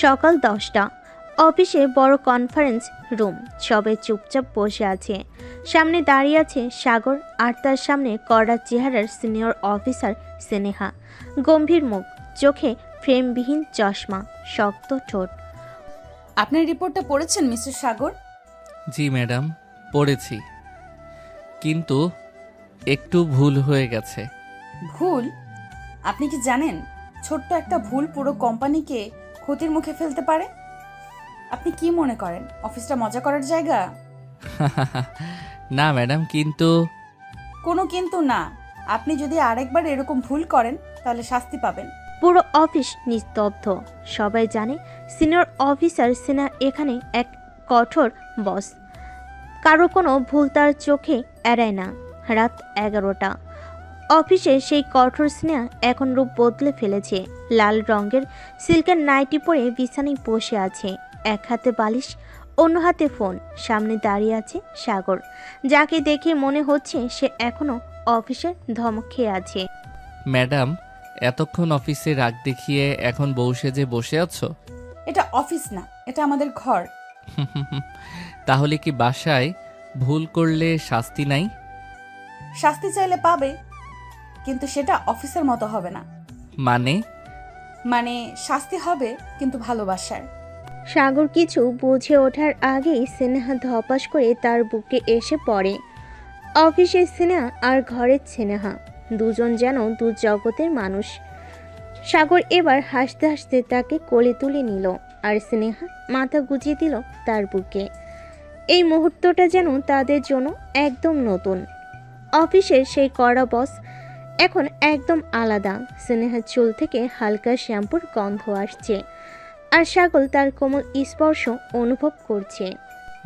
সকাল 10টা। অফিসে বড় কনফারেন্স রুম। সবাই চুপচাপ বসে আছে। সামনে দাঁড়িয়ে আছে সাগর, আর তার সামনে কড়া চেহারার সিনিয়র অফিসার স্নেহা। গম্ভীর মুখ, চোখে ফ্রেমবিহীন চশমা, শক্ত ঠোঁট। আপনার রিপোর্টটা পড়েছেন মিস্টার সাগর? জি ম্যাডাম, পড়েছি, কিন্তু একটু ভুল হয়ে গেছে। ভুল? আপনি কি জানেন ছোট্ট একটা ভুল পুরো কোম্পানিকে ক্ষতির মুখে ফেলতে পারে? আপনি কি মনে করেন অফিসটা মজা করার জায়গা? না ম্যাডাম, কিন্তু কোনো কিন্তু না। আপনি যদি আরেকবার এরকম ভুল করেন তাহলে শাস্তি পাবেন। পুরো অফিস নিস্তব্ধ। সবাই জানে সিনিয়র অফিসার সিনহা এখানে এক কঠোর বস। কারো কোনো ভুল তার চোখে এড়ায় না। রাত 11টা। অফিসে সেই কঠোর স্নেহা এখন রূপ বদলে ফেলেছে। লাল রঙের সিল্কের নাইটি পরে বিছানায় বসে আছে। এক হাতে বালিশ, অন্য হাতে ফোন। সামনে দাঁড়িয়ে আছে সাগর, যাকে দেখে মনে হচ্ছে সে এখনো অফিসের ধমক খেয়ে আছে। ম্যাডাম, এতক্ষণ অফিসে রাগ দেখিয়ে এখন বউ সেজে বসে আছো? এটা অফিস না, এটা আমাদের ঘর। তাহলে কি বাসায় ভুল করলে শাস্তি নাই? শাস্তি চাইলে পাবে, কিন্তু সেটা অফিসের মতো হবে না। মানে? মানে শাস্তি হবে কিন্তু ভালোবাসার। সাগর কিছু বুঝে ওঠার আগেই স্নেহা ধপাস করে তার বুকে এসে পড়ে। অফিসের স্নেহা আর ঘরের স্নেহা, দুজন যেন দু জগতের মানুষ। সাগর এবার হাসতে হাসতে তাকে কোলে তুলে নিল, আর স্নেহা মাথা গুজিয়ে দিল তার বুকে। এই মুহূর্তটা যেন তাদের জন্য একদম নতুন। অফিসের সেই কড়া বস এখন একদম আলাদা। স্নেহার চুল থেকে হালকা শ্যাম্পুর গন্ধ আসছে, আর সাগর তার কোমল স্পর্শ অনুভব করছে।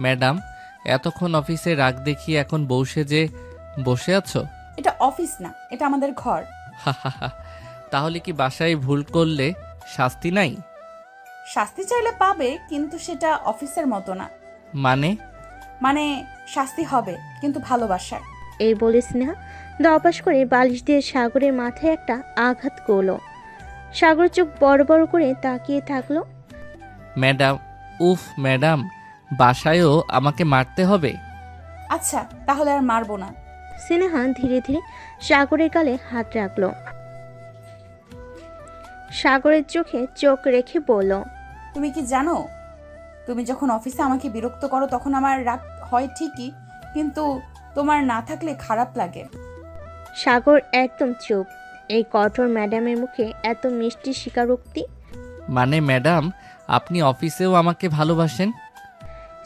ম্যাডাম, এতক্ষণ অফিসে রাগ দেখিয়ে এখন বউ সেজে বসে আছো? এটা অফিস না, এটা আমাদের ঘর। তাহলে কি বাসায় ভুল করলে শাস্তি নাই? শাস্তি চাইলে পাবে, কিন্তু সেটা অফিসের মতো না। মানে? মানে শাস্তি হবে কিন্তু ভালোবাসার। এই বলে স্নেহা ধপাস করে বালিশ দিয়ে সাগরের মাথায় একটা আঘাত করলো। সাগর চোখ বড় বড় করে তাকিয়ে থাকলো। ম্যাডাম, উফ ম্যাডাম, বাসায়ও আমাকে মারতে হবে? আচ্ছা তাহলে আর মারবো না। স্নেহা ধীরে ধীরে সাগরের গালে হাত রাখলো। সাগরের চোখে চোখ রেখে বলল, তুমি কি জানো, তুমি যখন অফিসে আমাকে বিরক্ত করো তখন আমার রাগ হয় ঠিকই, কিন্তু তোমার না থাকলে খারাপ লাগে। সাগর একদম চুপ। এই কঠোর ম্যাডামের মুখে এত মিষ্টি স্বীকারোক্তি। মানে ম্যাডাম, আপনি অফিসেও আমাকে ভালোবাসেন?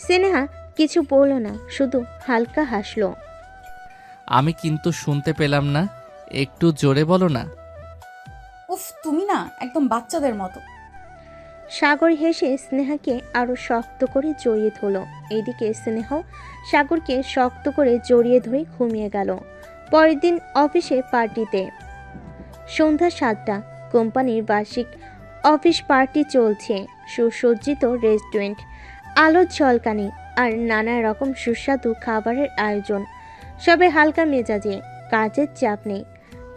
স্নেহা কিছু বলল না, শুধু হালকা হাসলো। আমি কিন্তু শুনতে পেলাম না, একটু জোরে বলো না। উফ, তুমি না একদম বাচ্চাদের মতো। সাগর হেসে স্নেহাকে আরো শক্ত করে জড়িয়ে ধরল। এদিকে স্নেহাও সাগরকে শক্ত করে জড়িয়ে ধরে ঘুমিয়ে গেল। পরের দিন অফিসে পার্টিতে। সন্ধ্যা 7টা। কোম্পানির বার্ষিক অফিস পার্টি চলছে। সুসজ্জিত রেস্টুরেন্ট, আলোর ঝলকানি, আর নানা রকম সুস্বাদু খাবারের আয়োজন। সবে হালকা মেজাজে, কাজের চাপ নেই।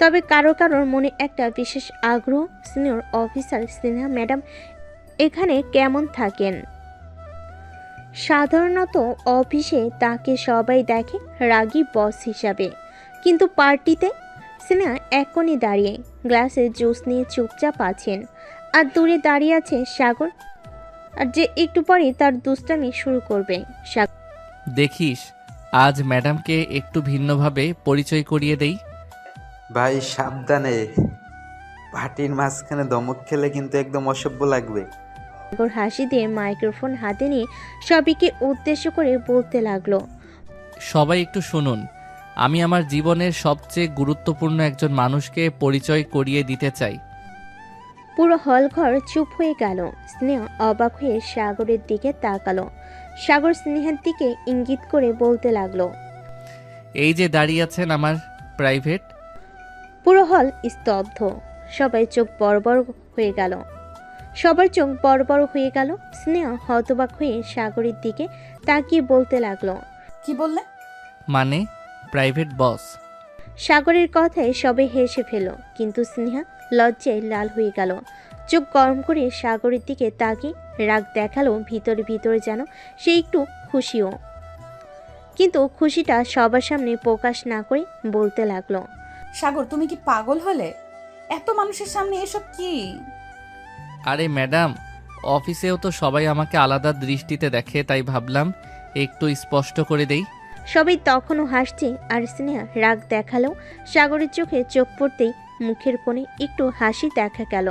তবে কারো কারোর মনে একটা বিশেষ আগ্রহ, সিনিয়র অফিসার স্নেহা ম্যাডাম এখানে কেমন থাকেন। সাধারণত অফিসে তাকে সবাই দেখে রাগী বস হিসাবে, কিন্তু পার্টিতে স্নেহা এক কোণে দাঁড়িয়ে গ্লাসে জুস নিয়ে চুপচাপ আছেন। আর দূরে দাঁড়িয়ে আছে সাগর, আর যে একটু পরেই তার দুষ্টামি শুরু করবে। দেখিস, আজ ম্যাডামকে একটু ভিন্নভাবে পরিচয় করিয়ে দেই। ভাই সাবধানে, পার্টির মাঝখানে ধমক খেলে কিন্তু একদম অসভ্য লাগবে। সাগর হাসি দিয়ে মাইক্রোফোন হাতে নিয়ে সবাইকে উদ্দেশ্য করে বলতে লাগলো, সবাই একটু শুনুন, আমি আমার জীবনের সবচেয়ে গুরুত্বপূর্ণ একজন মানুষকে পরিচয় করিয়ে দিতে চাই। পুরো হলঘর চুপ হয়ে গেল। স্নেহা অবাক হয়ে সাগরের দিকে তাকালো। সাগর স্নেহার দিকে ইঙ্গিত করে বলতে লাগলো, এই যে দাঁড়িয়ে আছেন আমার প্রাইভেট। পুরো হল স্তব্ধ। সবাই চোখ বড় বড় হয়ে গেল। সবার চোখ বড় বড় হয়ে গেল। স্নেহা হতবাক হয়ে সাগরের দিকে তাকিয়ে বলতে লাগলো, কি বললে? মানে প্রাইভেট বস। সাগরের কথায় সবাই হেসে ফেল, কিন্তু স্নেহা লজ্জায় লাল হয়ে গেল। চোখ গরম করে সাগরের দিকে তাকিয়ে রাগ দেখালো। ভিতরে ভিতরে যেন সে একটু খুশিও, কিন্তু খুশিটা সবার সামনে প্রকাশ না করে বলতে লাগলো, সাগর তুমি কি পাগল হলে? এত মানুষের সামনে এসব কি? আরে ম্যাডাম, অফিসেও তো সবাই আমাকে আলাদা দৃষ্টিতে দেখে, তাই ভাবলাম একটু স্পষ্ট করে দেই। সবাই তখনও হাসছে আর স্নেহা রাগ দেখালো। সাগরের চোখে চোখ পড়তেই মুখের কোণে একটু হাসি দেখা গেল।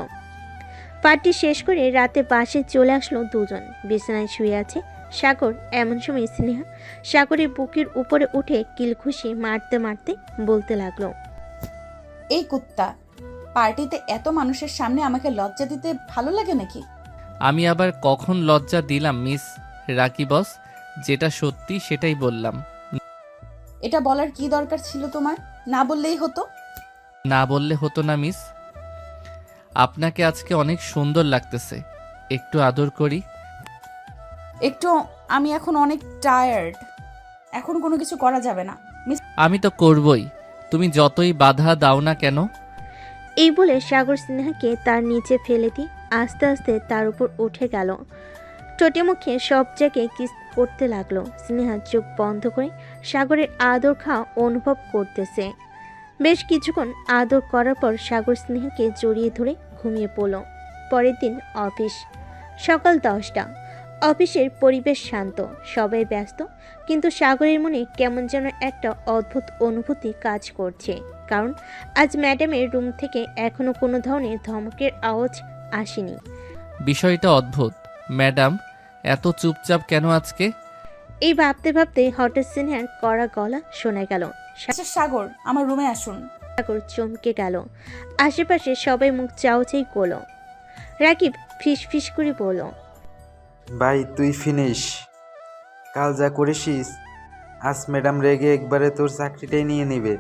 পার্টি শেষ করে রাতে বাসে চলে আসলো দুজন। বিছানায় শুয়ে আছে সাগর। এমন সময় স্নেহা সাগরের বুকের উপরে উঠে কিলঘুষি মারতে মারতে বলতে লাগলো, এই কুত্তা, পার্টিতে এত মানুষের সামনে আমাকে লজ্জা দিতে ভালো লাগে নাকি? আমি আবার কখন লজ্জা দিলাম মিস রাকি বস? যেটা সত্যি সেটাই বললাম। এটা বলার কি দরকার ছিল তোমার? না বললেই হতো। না বললে হতো না মিস। আপনাকে আজকে অনেক সুন্দর লাগতেছে, একটু আদর করি। একটু, আমি এখন অনেক টায়ার্ড, এখন কোনো কিছু করা যাবে না। আমি তো করবই, তুমি যতই বাধা দাও না কেন। এই বলে সাগর স্নেহাকে তার নিচে ফেলে দিয়ে আস্তে আস্তে তার উপর উঠে গেল। ঠোঁটে মুখে সব জায়গায় কিস করতে লাগলো। স্নেহা চোখ বন্ধ করে সাগরের আদর খাওয়া অনুভব করতেছে। বেশ কিছুক্ষণ আদর করার পর সাগর স্নেহাকে জড়িয়ে ধরে ঘুমিয়ে পড়ল। পরের দিন অফিস। সকাল 10টা। অফিসের পরিবেশ শান্ত, সবাই ব্যস্ত, কিন্তু সাগরের মনে কেমন যেন একটা অদ্ভুত অনুভূতি কাজ করছে। কারণ আজ ম্যাডামের রুম থেকে এখনো কোনো ধরনের ধমকের আওয়াজ আসেনি। বিষয়টা অদ্ভুত। ম্যাডাম এত চুপচাপ কেন আজকে? এই ভাবতে ভাবতে হঠাৎ স্নেহার কড়া গলা শোনা গেল। আচ্ছা সাগর, আমার রুমে আসুন। সাগর চমকে গেল। আশেপাশে সবাই মুখ চাওচাই করলো। রাকিব ফিস ফিস করে বলল, ভাই তুই ফিনিশ। কাল যা করেছিস, আজ ম্যাডাম রেগে একবারে তোর চাকরিটাই নিয়ে নেবে।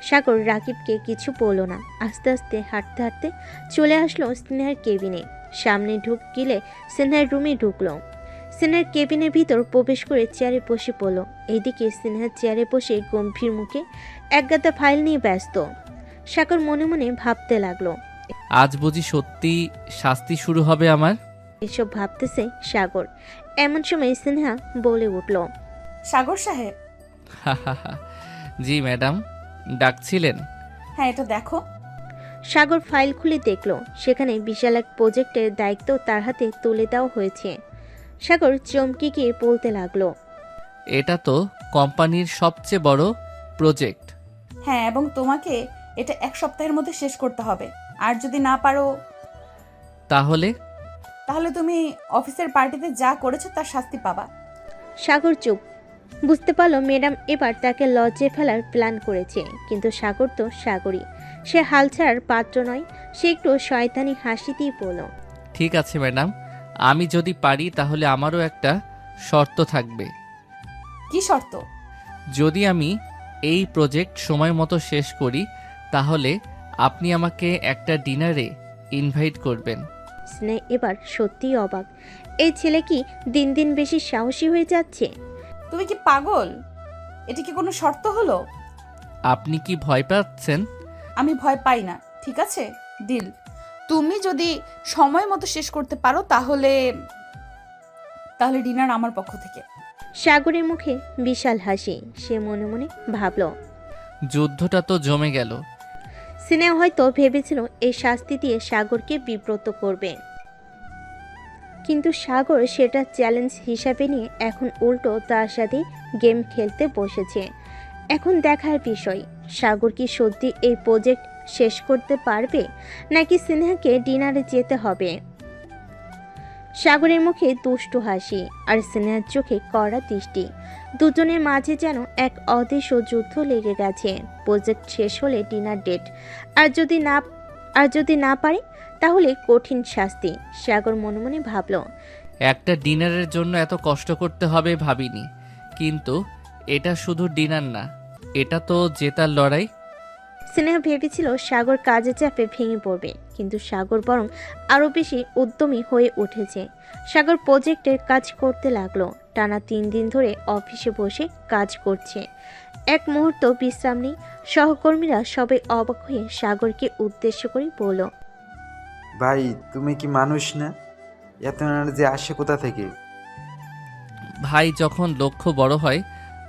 সাগর রাকিবকে কিছু বলল না। আস্তে আস্তে হাঁটতে হাঁটতে চলে আসলো স্নেহার কেবিনে। সামনে ঢুকলে স্নেহার রুমে ঢুকলো। স্নেহার কেবিনের ভিতর প্রবেশ করে চেয়ারে বসে পড়ল। এইদিকে স্নেহার চেয়ারে বসে গম্ভীর মুখে একগাদা ফাইল নিয়ে ব্যস্ত। সাগর মনে মনে ভাবতে লাগলো, আজ বুঝি সত্যি শাস্তি শুরু হবে আমার? এসব ভাবতেছে সাগর। এমন সময় স্নেহা বলে উঠল, সাগর সাহেব। জি ম্যাডাম, ডাকছিলেন? হ্যাঁ, এটা দেখো। সাগর ফাইল খুলে দেখল সেখানে বিশাল এক প্রজেক্টের দায়িত্ব তার হাতে তুলে দেওয়া হয়েছে। সাগর চমকে গিয়ে বলতে লাগলো, এটা তো কোম্পানির সবচেয়ে বড় প্রজেক্ট। হ্যাঁ, এবং তোমাকে এটা 1 সপ্তাহের মধ্যে শেষ করতে হবে। আর যদি না পারো, তাহলে তুমি অফিসের পার্টিতে যা করেছো তার শাস্তি পাবা। সাগর চুপ। বুঝতে পারলো ম্যাডাম এবার তাকে লজ্জায় ফেলার প্ল্যান করেছে। কিন্তু সাগর তো সাগরই, সে হাল ছাড়ার পাত্র নয়। সে একটু শয়তানি হাসি দিয়ে বলল, ঠিক আছে ম্যাডাম, আমি যদি পারি তাহলে আমারও একটা শর্ত থাকবে। কি শর্ত? যদি আমি এই প্রজেক্ট সময় মতো শেষ করি তাহলে আপনি আমাকে একটা ডিনারে ইনভাইট করবেন। স্নেহ এবার সত্যিই অবাক। এই ছেলে কি দিন দিন বেশি সাহসী হয়ে যাচ্ছে? তুমি কি পাগল? এটা কি কোনো শর্ত হলো? আপনি কি ভয় পাচ্ছেন? আমি ভয় পাই না, ঠিক আছে? ডিল। তুমি যদি সময় মতো শেষ করতে পারো তাহলে ডিনার আমার পক্ষ থেকে। সাগরের মুখে বিশাল হাসি। সে মনে মনে ভাবল, যুদ্ধটা তো জমে গেল। স্নেহ হয়তো ভেবেছিল এই শাস্তি দিয়ে সাগরকে বিব্রত করবে, কিন্তু সাগর সেটা চ্যালেঞ্জ হিসাবে নিয়ে এখন উল্টো তার সাথে গেম খেলতে বসেছে। এখন দেখার বিষয়, সাগর কি সত্যি এই প্রজেক্ট শেষ করতে পারবে, নাকি স্নেহাকে ডিনারে যেতে হবে। সাগরের মুখে দুষ্টু হাসি আর স্নেহার চোখে কড়া দৃষ্টি। দুজনের মাঝে যেন এক অদৃশ্য যুদ্ধ লেগে গেছে। প্রজেক্ট শেষ হলে ডিনার ডেট, আর যদি না পারে তাহলে কঠিন শাস্তি। সাগর মনে মনে ভাবল, একটা ডিনারের জন্য এত কষ্ট করতে হবে ভাবিনি, কিন্তু এটা শুধু ডিনার না, এটা তো জেতার লড়াই। স্নেহা ভেবেছিল সাগর কাজে চাপে ভেঙে পড়বে, কিন্তু সাগর বরং আরও বেশি উদ্যমী হয়ে উঠেছে। সাগর প্রজেক্টের কাজ করতে লাগলো। টানা 3 দিন ধরে অফিসে বসে কাজ করছে। এক মুহূর্ত বিশ্রাম নেই। সহকর্মীরা সবাই অবাক হয়ে সাগরকে উদ্দেশ্য করে বলল, ভাই তুমি কি মানুষ না? এত এনার্জি আসে কোথা থেকে? ভাই, যখন লক্ষ্য বড় হয়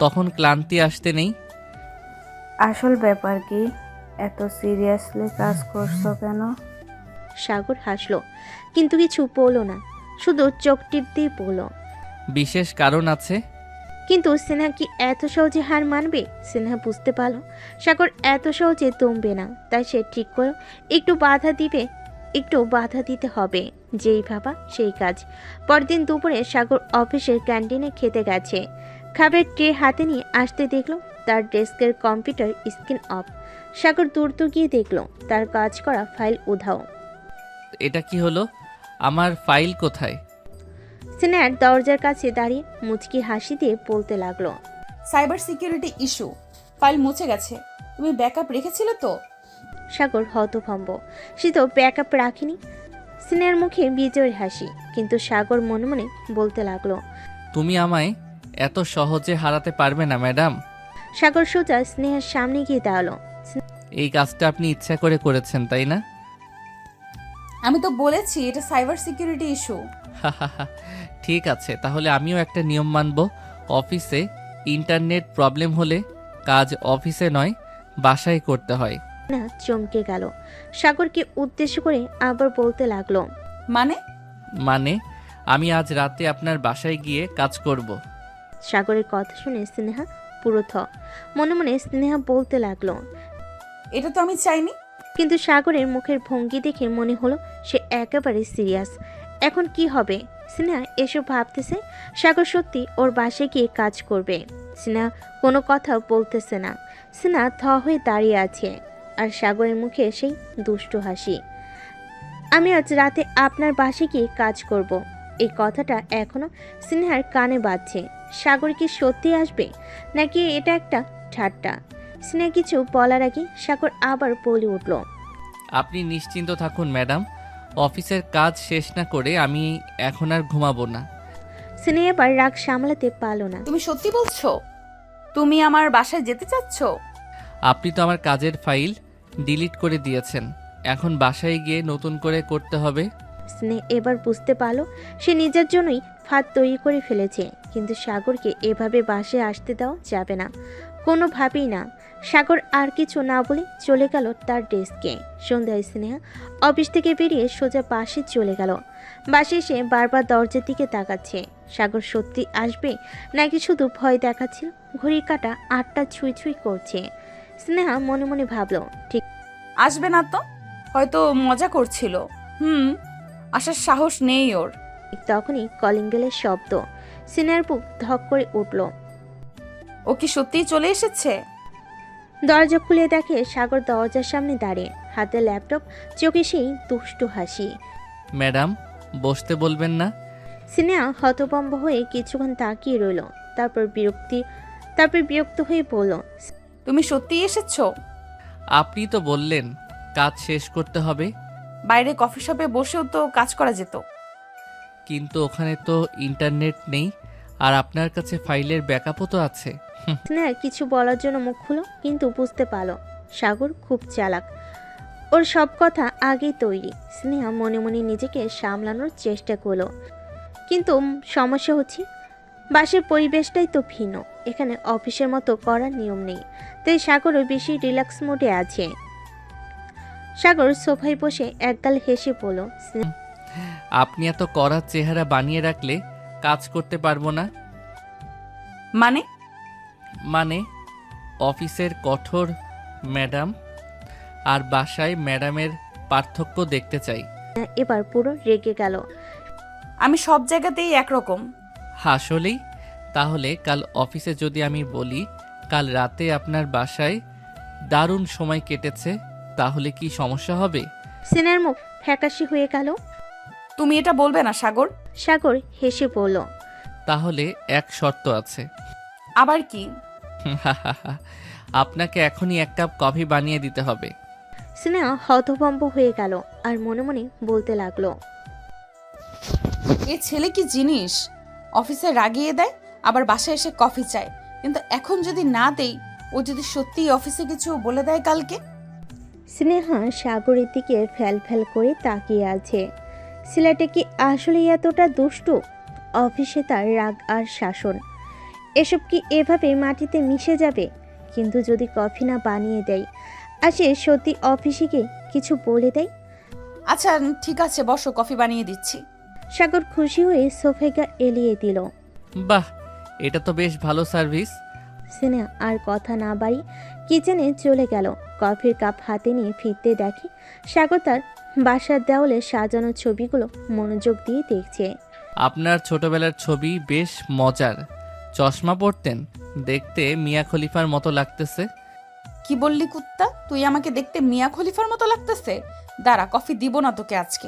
তখন ক্লান্তি আসতে নেই। আসল ব্যাপার কি? এত সিরিয়াসলি কাজ করছো কেন? সাগর হাসল, কিন্তু কিছু বলল না, শুধু চোখ টিপ দিয়ে বলল, বিশেষ কারণ আছে। কিন্তু সিনহা কি এত সহজে হার মানবে? সিনহা বুঝতে পারল সাগর এত সহজে দমবে না, তাই সে ঠিক করল একটু বাধা দিতে হবে। যেই ভাবা সেই কাজ। পরদিন দুপুরে সাগর অফিসের ক্যান্টিনে খেতে গেছে। খাবার ট্রে হাতে নিয়ে আসতে দেখল তার ডেস্কের কম্পিউটার স্ক্রিন অফ। সাগর দ্রুত গিয়ে দেখল তার কাজ করা ফাইল উধাও। এটা কি হলো? আমার ফাইল কোথায়? সিনহার দরজার কাছে দাঁড়িয়ে মুচকি হাসি দিয়ে বলতে লাগলো, সাইবার সিকিউরিটি ইস্যু, ফাইল মুছে গেছে। তুমি ব্যাকআপ রেখেছিলে তো? সাগর হতভম্ব। সে তো ব্যাকআপ রাখেনি। সিনহার মুখে বিজয়ের হাসি, কিন্তু সাগর মনে মনে বলতে লাগলো, তুমি আমায় এত সহজে হারাতে পারবে না ম্যাডাম। সাগর সোজা স্নেহার সামনে গিয়ে দাঁড়ালো। এই কাজটা আপনি ইচ্ছা করে করেছেন, তাই না? আমি তো বলেছি এটা সাইবার সিকিউরিটি ইস্যু। ঠিক আছে, তাহলে আমিও একটা নিয়ম মানব। অফিসে ইন্টারনেট প্রবলেম হলে কাজ অফিসে নয়, বাসায় করতে হয়। না চমকে গেল। সাগরকে উদ্দেশ্য করে আবার বলতে লাগলো, মানে? আমি আজ রাতে আপনার বাসায় গিয়ে কাজ করব। সাগরের কথা শুনে স্নেহা পুরো থ। মনে মনে স্নেহা বলতে লাগলো, এটা তো আমি চাইনি। কিন্তু সাগরের মুখের ভঙ্গি দেখে মনে হলো সে একেবারে সিরিয়াস। এখন কি হবে? স্নেহা এসব ভাবতেছে। সাগর সত্যি ওর বাসায় গিয়ে কাজ করবে। স্নেহা কোনো কথা বলতেছে না। স্নেহা থ হয়ে দাঁড়িয়ে আছে, আর সাগরের মুখে সেই দুষ্টু হাসি। আমি আজ রাতে আপনার বাসায় গিয়ে কাজ করব। এই কথাটা এখনো স্নেহার কানে বাজছে। সাগর কি সত্যি আসবে, নাকি এটা একটা ঠাট্টা? স্নেহা কিছু বলার আগে সাগর আবার বলে উঠল, আপনি নিশ্চিন্ত থাকুন ম্যাডাম, অফিসের কাজ শেষ না করে আমি এখন আর ঘুমাবো না। স্নেহা এবার রাগ সামলাতে পারল না। তুমি সত্যি বলছো? তুমি আমার বাসায় যেতে চাচ্ছ? আপনি তো আমার কাজের ফাইল ডিলিট করে দিয়েছেন, এখন বাসায় গিয়ে নতুন করে করতে হবে। স্নেহ এবার বুঝতে পারল সে নিজের জন্যই ফাঁদ তৈরি করে ফেলেছে, কিন্তু সাগরকে এভাবে বাসায় আসতে দেওয়া যাবে না, কোনোভাবেই না। সাগর আর কিছু না বলে চলে গেল তার ডেস্কে। সন্ধ্যায় স্নেহা অফিস থেকে বেরিয়ে সোজা বাসে চলে গেল। বাসে এসে বারবার দরজার দিকে তাকাচ্ছে। সাগর সত্যি আসবে, নাকি শুধু ভয় দেখাচ্ছিল? ঘড়ির কাঁটা ৮টা ছুঁই ছুঁই করছে। স্নেহা মনে মনে ভাবলো, ঠিক আসবে না তো, হয়তো মজা করছিল। আসার সাহস নেই ওর। তখনই কলিং বেলের শব্দ। স্নেহার বুক ধক করে উঠল। ও কি সত্যিই চলে এসেছে? দরজা খুলে দেখে সাগর দরজার সামনে দাঁড়িয়ে, হাতে ল্যাপটপ, চোখে সেই দুষ্টু হাসি। ম্যাডাম, বসতে বলবেন না? স্নেহা হতভম্ব হয়ে কিছুক্ষণ তাকিয়ে রইল, তারপর বিরক্ত হয়ে বলল, তুমি সত্যিই এসেছো? আপনি তো বললেন কাজ শেষ করতে হবে। বাইরে কফি শপে বসেও তো কাজ করা যেত। কিন্তু ওখানে তো ইন্টারনেট নেই, আর আপনার কাছে ফাইলের ব্যাকআপও তো আছে। স্নেহা কিছু বলার জন্য মুখ খুলো, কিন্তু বুঝতে পারল সাগর খুব চালাক। ওর সব কথা আগেই তৈরি। স্নেহা মনে মনে নিজেকে সামলানোর চেষ্টা করলো, কিন্তু সমস্যা হচ্ছে বাসের পরিবেশটাই তো ভিন্ন। এখানে অফিসের মতো করার নিয়ম নেই, তাই সাগরও বেশি রিল্যাক্স মোডে আছে। সাগর সোফায় বসে একগাল হেসে বলল, আপনি এত কড়া চেহারা বানিয়ে রাখলে কাজ করতে পারবো না। মানে অফিসের কঠোর ম্যাডাম আর বাসায় ম্যাডামের পার্থক্য দেখতে চাই। এবার পুরো রেগে গেল। আমি সব জায়গাতেই একরকম। আসলেই? তাহলে কাল অফিসে যদি আমি বলি কাল রাতে আপনার বাসায় দারুণ সময় কেটেছে, তাহলে কি সমস্যা হবে? সিনার মুখ ফ্যাকাশে হয়ে গেল। তুমি এটা বলবে না সাগর। সাগর হেসে বলল, তাহলে এক শর্ত আছে। আবার কি? আপনাকে এখনই 1 কাপ কফি বানিয়ে দিতে হবে। সিনা হতভম্ব হয়ে গেল আর মনে মনে বলতে লাগলো, এ ছেলে কি জিনিস! অফিসে রাগিয়ে দেয়, আবার বাসায় এসে কফি চায়, কিন্তু এখন যদি না দেই ও যদি সত্যিই অফিসে কিছু বলে দেয় কালকে? স্নেহা সাগরের দিকে ফ্যাল ফ্যাল করে তাকিয়ে আছে। ছেলেটা কি আসলে এতটা দুষ্টু? অফিসে তার রাগ আর শাসন, এসব কি এভাবে মাটিতে মিশে যাবে? কিন্তু যদি কফি না বানিয়ে দেয় আর সে সত্যি অফিসে গিয়ে কিছু বলে দেয়? আচ্ছা ঠিক আছে, বসো, কফি বানিয়ে দিচ্ছি। সাগর খুশি হয়ে সোফেগা এলিয়ে দিল। বাহ, এটা তো বেশ ভালো সার্ভিস। স্নেহা আর কথা না বাড়ি কিচেনে চলে গেল। কফির কাপ হাতে নিয়ে ফিরতে দেখে সাগর তার বাসার দেওয়ালে সাজানো ছবিগুলো মনোযোগ দিয়ে দেখছে। আপনার ছোটবেলার ছবি বেশ মজার। চশমা পরতেন, দেখতে মিয়া খলিফার মতো লাগতেছে। কি বললি কুত্তা? তুই আমাকে দেখতে মিয়া খলিফার মতো লাগতেছে? দাঁড়া, কফি দিব না তোকে আজকে।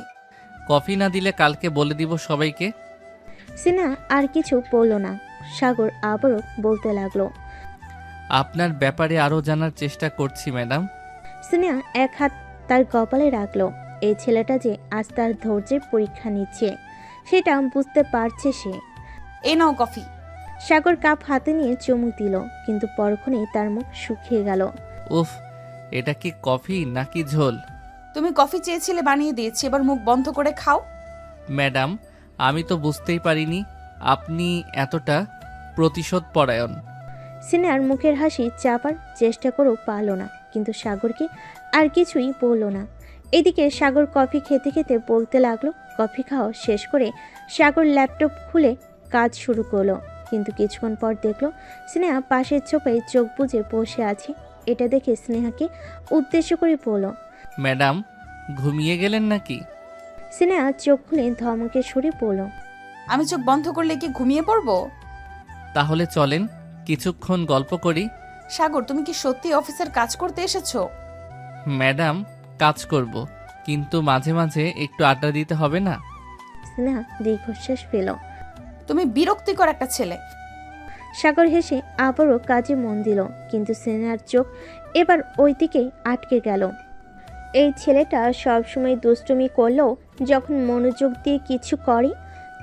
কফি না দিলে কালকে বলে দিব সবাইকে। স্নেহা আর কিছু বলল না। সাগর আবারও বলতে লাগলো, আপনার ব্যাপারে আরও জানার চেষ্টা করছি ম্যাডাম। স্নেহা এক হাত তার কপালে রাখলো। এই ছেলেটা যে আজ তার ধৈর্যের পরীক্ষা নিচ্ছে সেটা বুঝতে পারছে সে। এই নাও কফি। সাগর কাপ হাতে নিয়ে চুমুক দিল, কিন্তু পরক্ষণেই তার মুখ শুকিয়ে গেল। উফ, এটা কি কফি নাকি ঝোল? তুমি কফি চেয়েছিলে, বানিয়ে দিয়েছি, এবার মুখ বন্ধ করে খাও। ম্যাডাম, আমি তো বুঝতেই পারিনি আপনি এতটা প্রতিশোধ পরায়ণ। সিনার মুখের হাসি চাপার চেষ্টা করেও পারল না, কিন্তু সাগরকে আর কিছুই বলল না। এদিকে সাগর কফি খেতে খেতে বলতে লাগলো। কফি খাওয়া শেষ করে সাগর ল্যাপটপ খুলে কাজ শুরু করলো, কিন্তু কিছুক্ষণ পর দেখলো স্নেহা পাশের ছোপায় চোখ বুজে বসে আছে। এটা দেখে স্নেহাকে উদ্দেশ্য করে বলল, ম্যাডাম, ঘুমিয়ে গেলেন নাকি? স্নেহা চোখ খুলে ধমকে সুরে বলল, আমি চোখ বন্ধ করলে কি ঘুমিয়ে পড়বো? তাহলে চলেন কিছুক্ষণ গল্প করি। সাগর, তুমি কি সত্যি অফিসের কাজ করতে এসেছো? ম্যাডাম, কাজ করব, কিন্তু মাঝে মাঝে একটু আড্ডা দিতে হবে না? স্নেহা দীর্ঘশ্বাস পেল। তুমি বিরক্তিকর একটা ছেলে। সাগর হেসে আবারও কাজে মন দিল, কিন্তু স্নেহার চোখ এবার ওই দিকেই আটকে গেল। এই ছেলেটা সবসময় দুষ্টুমি করলেও যখন মনোযোগ দিয়ে কিছু করে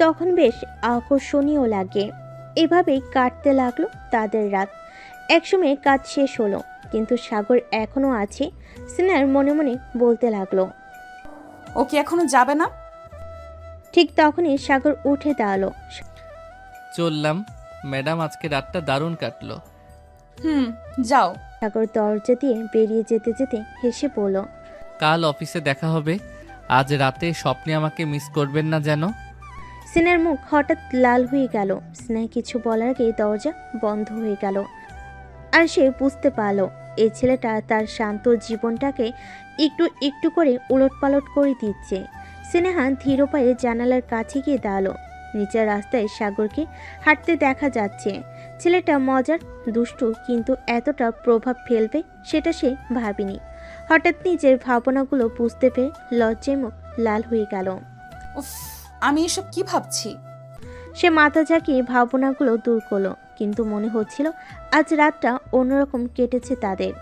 তখন বেশ আকর্ষণীয় লাগে। এভাবেই কাটতে লাগলো তাদের রাত। একসময় কাজ শেষ হলো, কিন্তু সাগর এখনও আছে। স্নেহার মনে মনে বলতে লাগলো, ও কি এখনো যাবে না? ঠিক তখনই সাগর উঠে দাঁড়ালো। চললাম ম্যাডাম, আজকে রাতটা দারুণ কাটলো। যাও। সাগর দরজা দিয়ে বেরিয়ে যেতে যেতে হেসে বলল, কাল অফিসে দেখা হবে। আজ রাতে স্বপ্নে আমাকে মিস করবেন না যেন। স্নেহার মুখ হঠাৎ লাল হয়ে গেল। স্নেহা কিছু বলার আগে দরজা বন্ধ হয়ে গেল, আর সে বুঝতে পারল এই ছেলেটা তার শান্ত জীবনটাকে একটু একটু করে উলটপালট করে দিচ্ছে। স্নেহা ধীর পায়ে জানালার কাছে গিয়ে দাঁড়ালো। নিচের রাস্তায় সাগরকে হাঁটতে দেখা যাচ্ছে। ছেলেটা মজার, দুষ্টু, কিন্তু এতটা প্রভাব ফেলবে সেটা সে ভাবেনি। হঠাৎ নিজের ভাবনাগুলো বুঝতে পেরে লজ্জায় মুখ লাল হয়ে গেল। উফ, আমি এসব কি ভাবছি? সে মাথা ঝাঁকিয়ে ভাবনাগুলো দূর করলো, কিন্তু মনে হচ্ছিল আজ রাতটা অন্যরকম কেটেছে তাদের।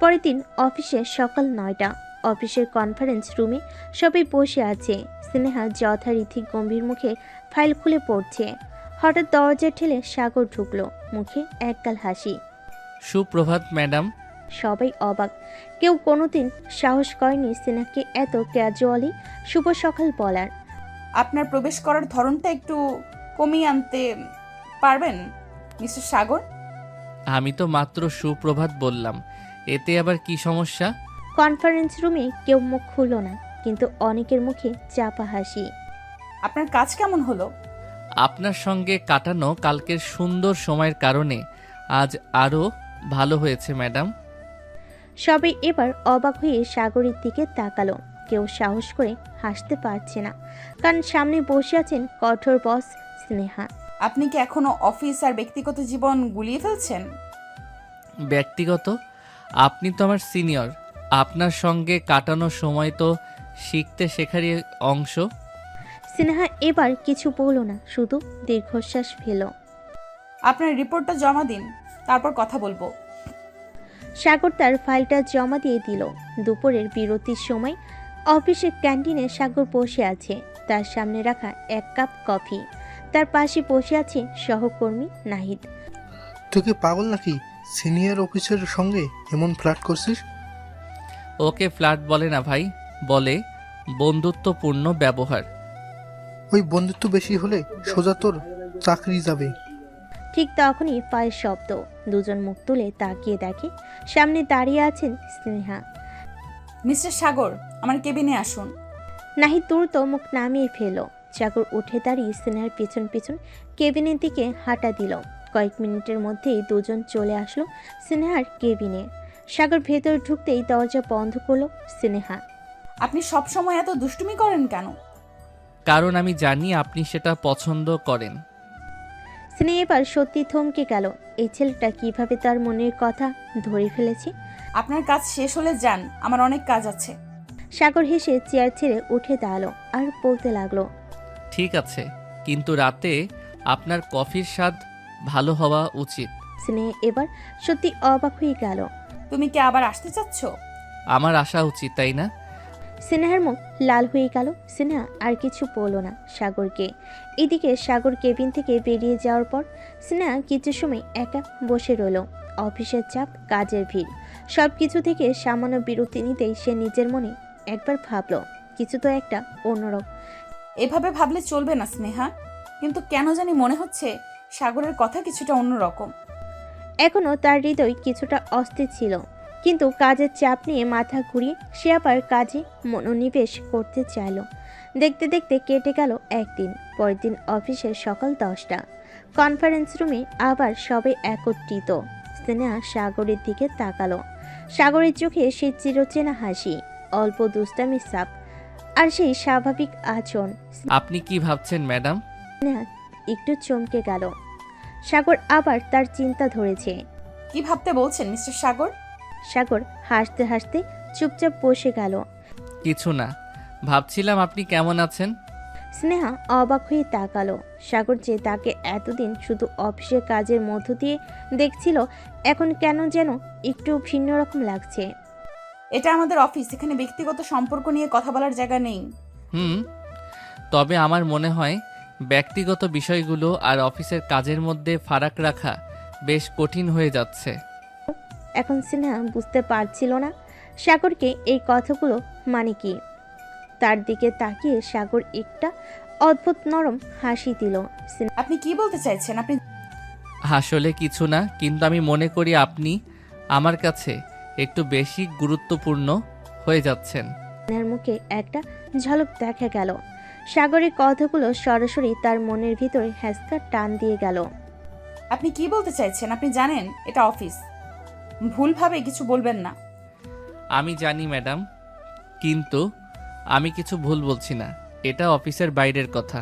পরের দিন অফিসে সকাল 9টা। অফিসের কনফারেন্স রুমে সবাই বসে আছে। স্নেহা যথারীতি গম্ভীর মুখে ফাইল খুলে পড়ছে। হঠাৎ দরজা ঠেলে সাগর ঢুকলো, মুখে একগাল হাসি। সুপ্রভাত ম্যাডাম। সবাই অবাক, কেউ কোনোদিন সাহস করেনি স্নেহাকে এত ক্যাজুয়ালি শুভ সকাল বলার। আপনার প্রবেশ করার ধরনটা একটু কমিয়ে আনতে পারবেন মিস্টার সাগর? আমি তো মাত্র সুপ্রভাত বললাম, এতে আবার কি সমস্যা? কনফারেন্স রুমে কেউ মুখ খুলল না, কিন্তু অনেকের মুখে চাপা হাসি। আপনার কাজ কেমন হলো? আপনার সঙ্গে কাটানো কালকের সুন্দর সময়ের কারণে আজ আরও ভালো হয়েছে ম্যাডাম। সবাই এবার অবাক হয়ে সাগরের দিকে তাকালো। কেউ সাহস করে হাসতে পারছে না, কারণ সামনে বসে আছেন কঠোর বস স্নেহা। আপনি কি এখনো অফিস আর ব্যক্তিগত জীবন গুলিয়ে ফেলছেন? ব্যক্তিগত? আপনি তো আমার সিনিয়র, আপনার সঙ্গে কাটানো সময় তো শিখতে শেখারই অংশ। স্নেহা এবার কিছু বলল না, শুধু দীর্ঘশ্বাস ফেল। আপনার রিপোর্টটা জমা দিন, তারপর কথা বলবো। সাগর তার ফাইলটা জমা দিয়ে দিল। দুপুরের বিরতির সময় অফিসের ক্যান্টিনে সাগর বসে আছে, তার সামনে রাখা এক কাপ কফি। তার পাশে বসে আছে সহকর্মী নাহিদ। তুই কি পাগল নাকি? সিনিয়র অফিসের সঙ্গে এমন ফ্লার্ট করছিস? ওকে ফ্ল্যাট বলে না ভাই, বলে বন্ধুত্বপূর্ণ ব্যবহার। ওই বন্ধুত্ব বেশি হলে সোজা তোর চাকরি যাবে। ঠিক তখনই পায়ের শব্দ। দুজন মুখ তুলে তাকিয়ে দেখে সামনে দাঁড়িয়ে আছেন স্নেহা। মিস্টার সাগর, আমার কেবিনে আসুন। নাহিদ দ্রুত মুখ নামিয়ে ফেল। সাগর উঠে দাঁড়িয়ে স্নেহার পিছন পিছন কেবিনের দিকে হাঁটা দিল। কয়েক মিনিটের মধ্যেই দুজন চলে আসলো স্নেহার কেবিনে। সাগর ভেতর ঢুকতেই দরজা বন্ধ করলো স্নেহা। আপনি সব সময় এত দুষ্টুমি করেন কেন? কারণ আমি জানি আপনি সেটা পছন্দ করেন। স্নেহা এবার সত্যি থমকে গেল। এই ছেলেটা কিভাবে তার মনের কথা ধরে ফেলেছে। আপনার কাজ শেষ হলে যান, আমার অনেক কাজ আছে। সাগর হেসে চেয়ার ছেড়ে উঠে দাঁড়ালো আর বলতে লাগলো, ঠিক আছে, কিন্তু রাতে আপনার কফির স্বাদ ভালো হওয়া উচিত। স্নেহা এবার সত্যি অবাক হয়ে গেল। তুমি কি আবার আসতে চাচ্ছ? আমার আসা উচিত, তাই না? স্নেহার মুখ লাল হয়ে গেল। স্নেহা আর কিছু বলল না সাগরকে। এদিকে সাগর কেবিন থেকে বেরিয়ে যাওয়ার পর স্নেহা কিছু সময় একা বসে রইল। অফিসের চাপ, কাজের ভিড়, সব কিছু থেকে সামান্য বিরতি নিতেই সে নিজের মনে একবার ভাবল কিছু তো একটা অন্যরকম। এভাবে ভাবলে চলবে না স্নেহা, কিন্তু কেন জানি মনে হচ্ছে সাগরের কথা কিছুটা অন্যরকম। এখনও তার হৃদয় কিছুটা অস্থির ছিল, কিন্তু কাজের চাপ নিয়ে মাথা ঘুরিয়ে সে আবার কাজে মনোনিবেশ করতে চাইল। দেখতে দেখতে কেটে গেল একদিন। পরের দিন অফিসের সকাল 10টা। কনফারেন্স রুমে আবার সবাই একত্রিত। স্নেহা সাগরের দিকে তাকালো। সাগরের চোখে সেই চিরচেনা হাসি, অল্প দুষ্টামির ছাপ আর সেই স্বাভাবিক আচরণ। আপনি কি ভাবছেন ম্যাডাম? স্নেহা একটু চমকে গেল। সাগর আবার তার চিন্তা ধরেছে। কি ভাবতে বলছেন মিস্টার সাগর? সাগর হাসতে হাসতে চুপচাপ বসে গেল। কিছু না, ভাবছিলাম আপনি কেমন আছেন। স্নেহা অবাক হয়ে তাকালো। সাগর যে তাকে এতদিন শুধু অফিসের কাজের মধ্য দিয়ে দেখছিল, এখন কেন যেন একটু ভিন্ন রকম লাগছে। এটা আমাদের অফিস, এখানে ব্যক্তিগত সম্পর্ক নিয়ে কথা বলার জায়গা নেই। তবে আমার মনে হয় ব্যক্তিগত বিষয়গুলো আর অফিসের কাজের মধ্যে ফারাক রাখা বেশ কঠিন হয়ে যাচ্ছে। এখন স্নেহা বুঝতে পারছিল না সাগরকে এই কথাগুলো মানে কি। তার দিকে তাকিয়ে সাগর একটা অদ্ভুত নরম হাসি দিল। আপনি কি বলতে চাইছেন? আপনি আসলে কিছু না, কিন্তু আমি মনে করি আপনি আমার কাছে একটু বেশি গুরুত্বপূর্ণ হয়ে যাচ্ছেন। স্নেহার মুখে একটা ঝলক দেখা গেল। সাগরের কথাগুলো সরাসরি তার মনের ভিতরে হ্যাঁচকা টান দিয়ে গেল। আপনি কি বলতে চাইছেন? আপনি জানেন এটা অফিস, ভুলভাবে কিছু বলবেন না। আমি জানি ম্যাডাম, কিন্তু আমি কিছু ভুল বলছি না, এটা অফিসের বাইরের কথা।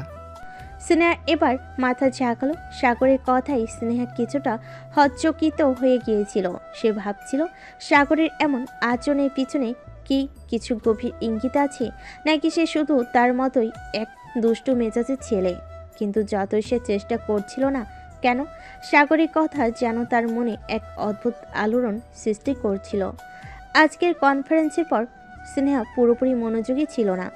স্নেহা এবার মাথা ঝাঁকালো। সাগরের কথাই স্নেহা কিছুটা হচ্চকিত হয়ে গিয়েছিল। সে ভাবছিল সাগরের এমন আচরণের পিছনে কি কিছু গভীর ইঙ্গিত আছে, নাকি সে শুধু তার মতোই এক দুষ্টু মেজাজের ছেলে। কিন্তু যতই সে চেষ্টা করছিল না কেন, সাগরের কথা যেন তার মনে এক অদ্ভুত আলোড়ন সৃষ্টি করছিল। আজকের কনফারেন্সের পর স্নেহা পুরোপুরি মনোযোগী ছিল না।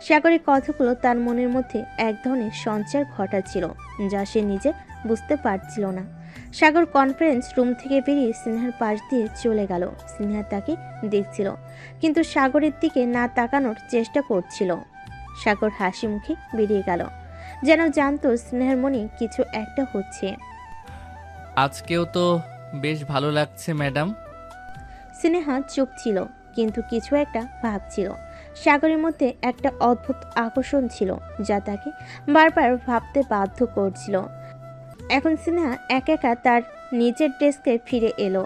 সাগরের কথাগুলো তার মনের মধ্যে এক ধরনের সঞ্চার ঘটাচ্ছিল, যা সে নিজে বুঝতে পারছিল না। সাগর কনফারেন্স রুম থেকে বেরিয়ে স্নেহার পাশ দিয়ে চলে গেল। স্নেহা তাকে দেখছিল, কিন্তু সাগরের দিকে না তাকানোর চেষ্টা করছিল। সাগর হাসি মুখে বেরিয়ে গেল, যেন জানতো স্নেহার মনে কিছু একটা হচ্ছে। আজকেও তো বেশ ভালো লাগছে ম্যাডাম। স্নেহা চুপ ছিল, কিন্তু কিছু একটা ভাবছিল। সাগরের মধ্যে একটা অদ্ভুত আকর্ষণ ছিল, যা তাকে বারবার ভাবতে বাধ্য করছিল। এখন স্নেহা একা একা তার নিজের ডেস্কে ফিরে এলো,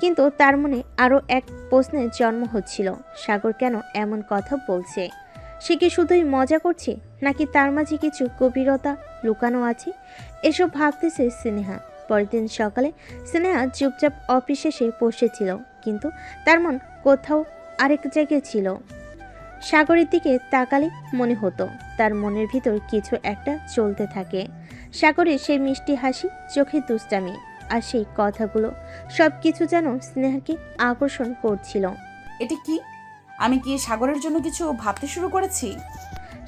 কিন্তু তার মনে আরও এক প্রশ্নের জন্ম হচ্ছিল। সাগর কেন এমন কথা বলছে? সে কি শুধুই মজা করছে, নাকি তার মাঝে কিছু গভীরতা লুকানো আছে? এসব ভাবতেছে স্নেহা। পরের দিন সকালে স্নেহা চুপচাপ অফিস এসে বসেছিল, কিন্তু তার মন কোথাও আরেক জায়গায় ছিল। সাগরের দিকে তাকালে মনে হতো তার মনের ভিতর কিছু একটা চলতে থাকে। সাগরের সেই মিষ্টি হাসি, চোখে দুষ্টামি আর সেই কথাগুলো, সব কিছু যেন স্নেহাকে আকর্ষণ করছিল। এটা কি? আমি কি সাগরের জন্য কিছু ভাবতে শুরু করেছি?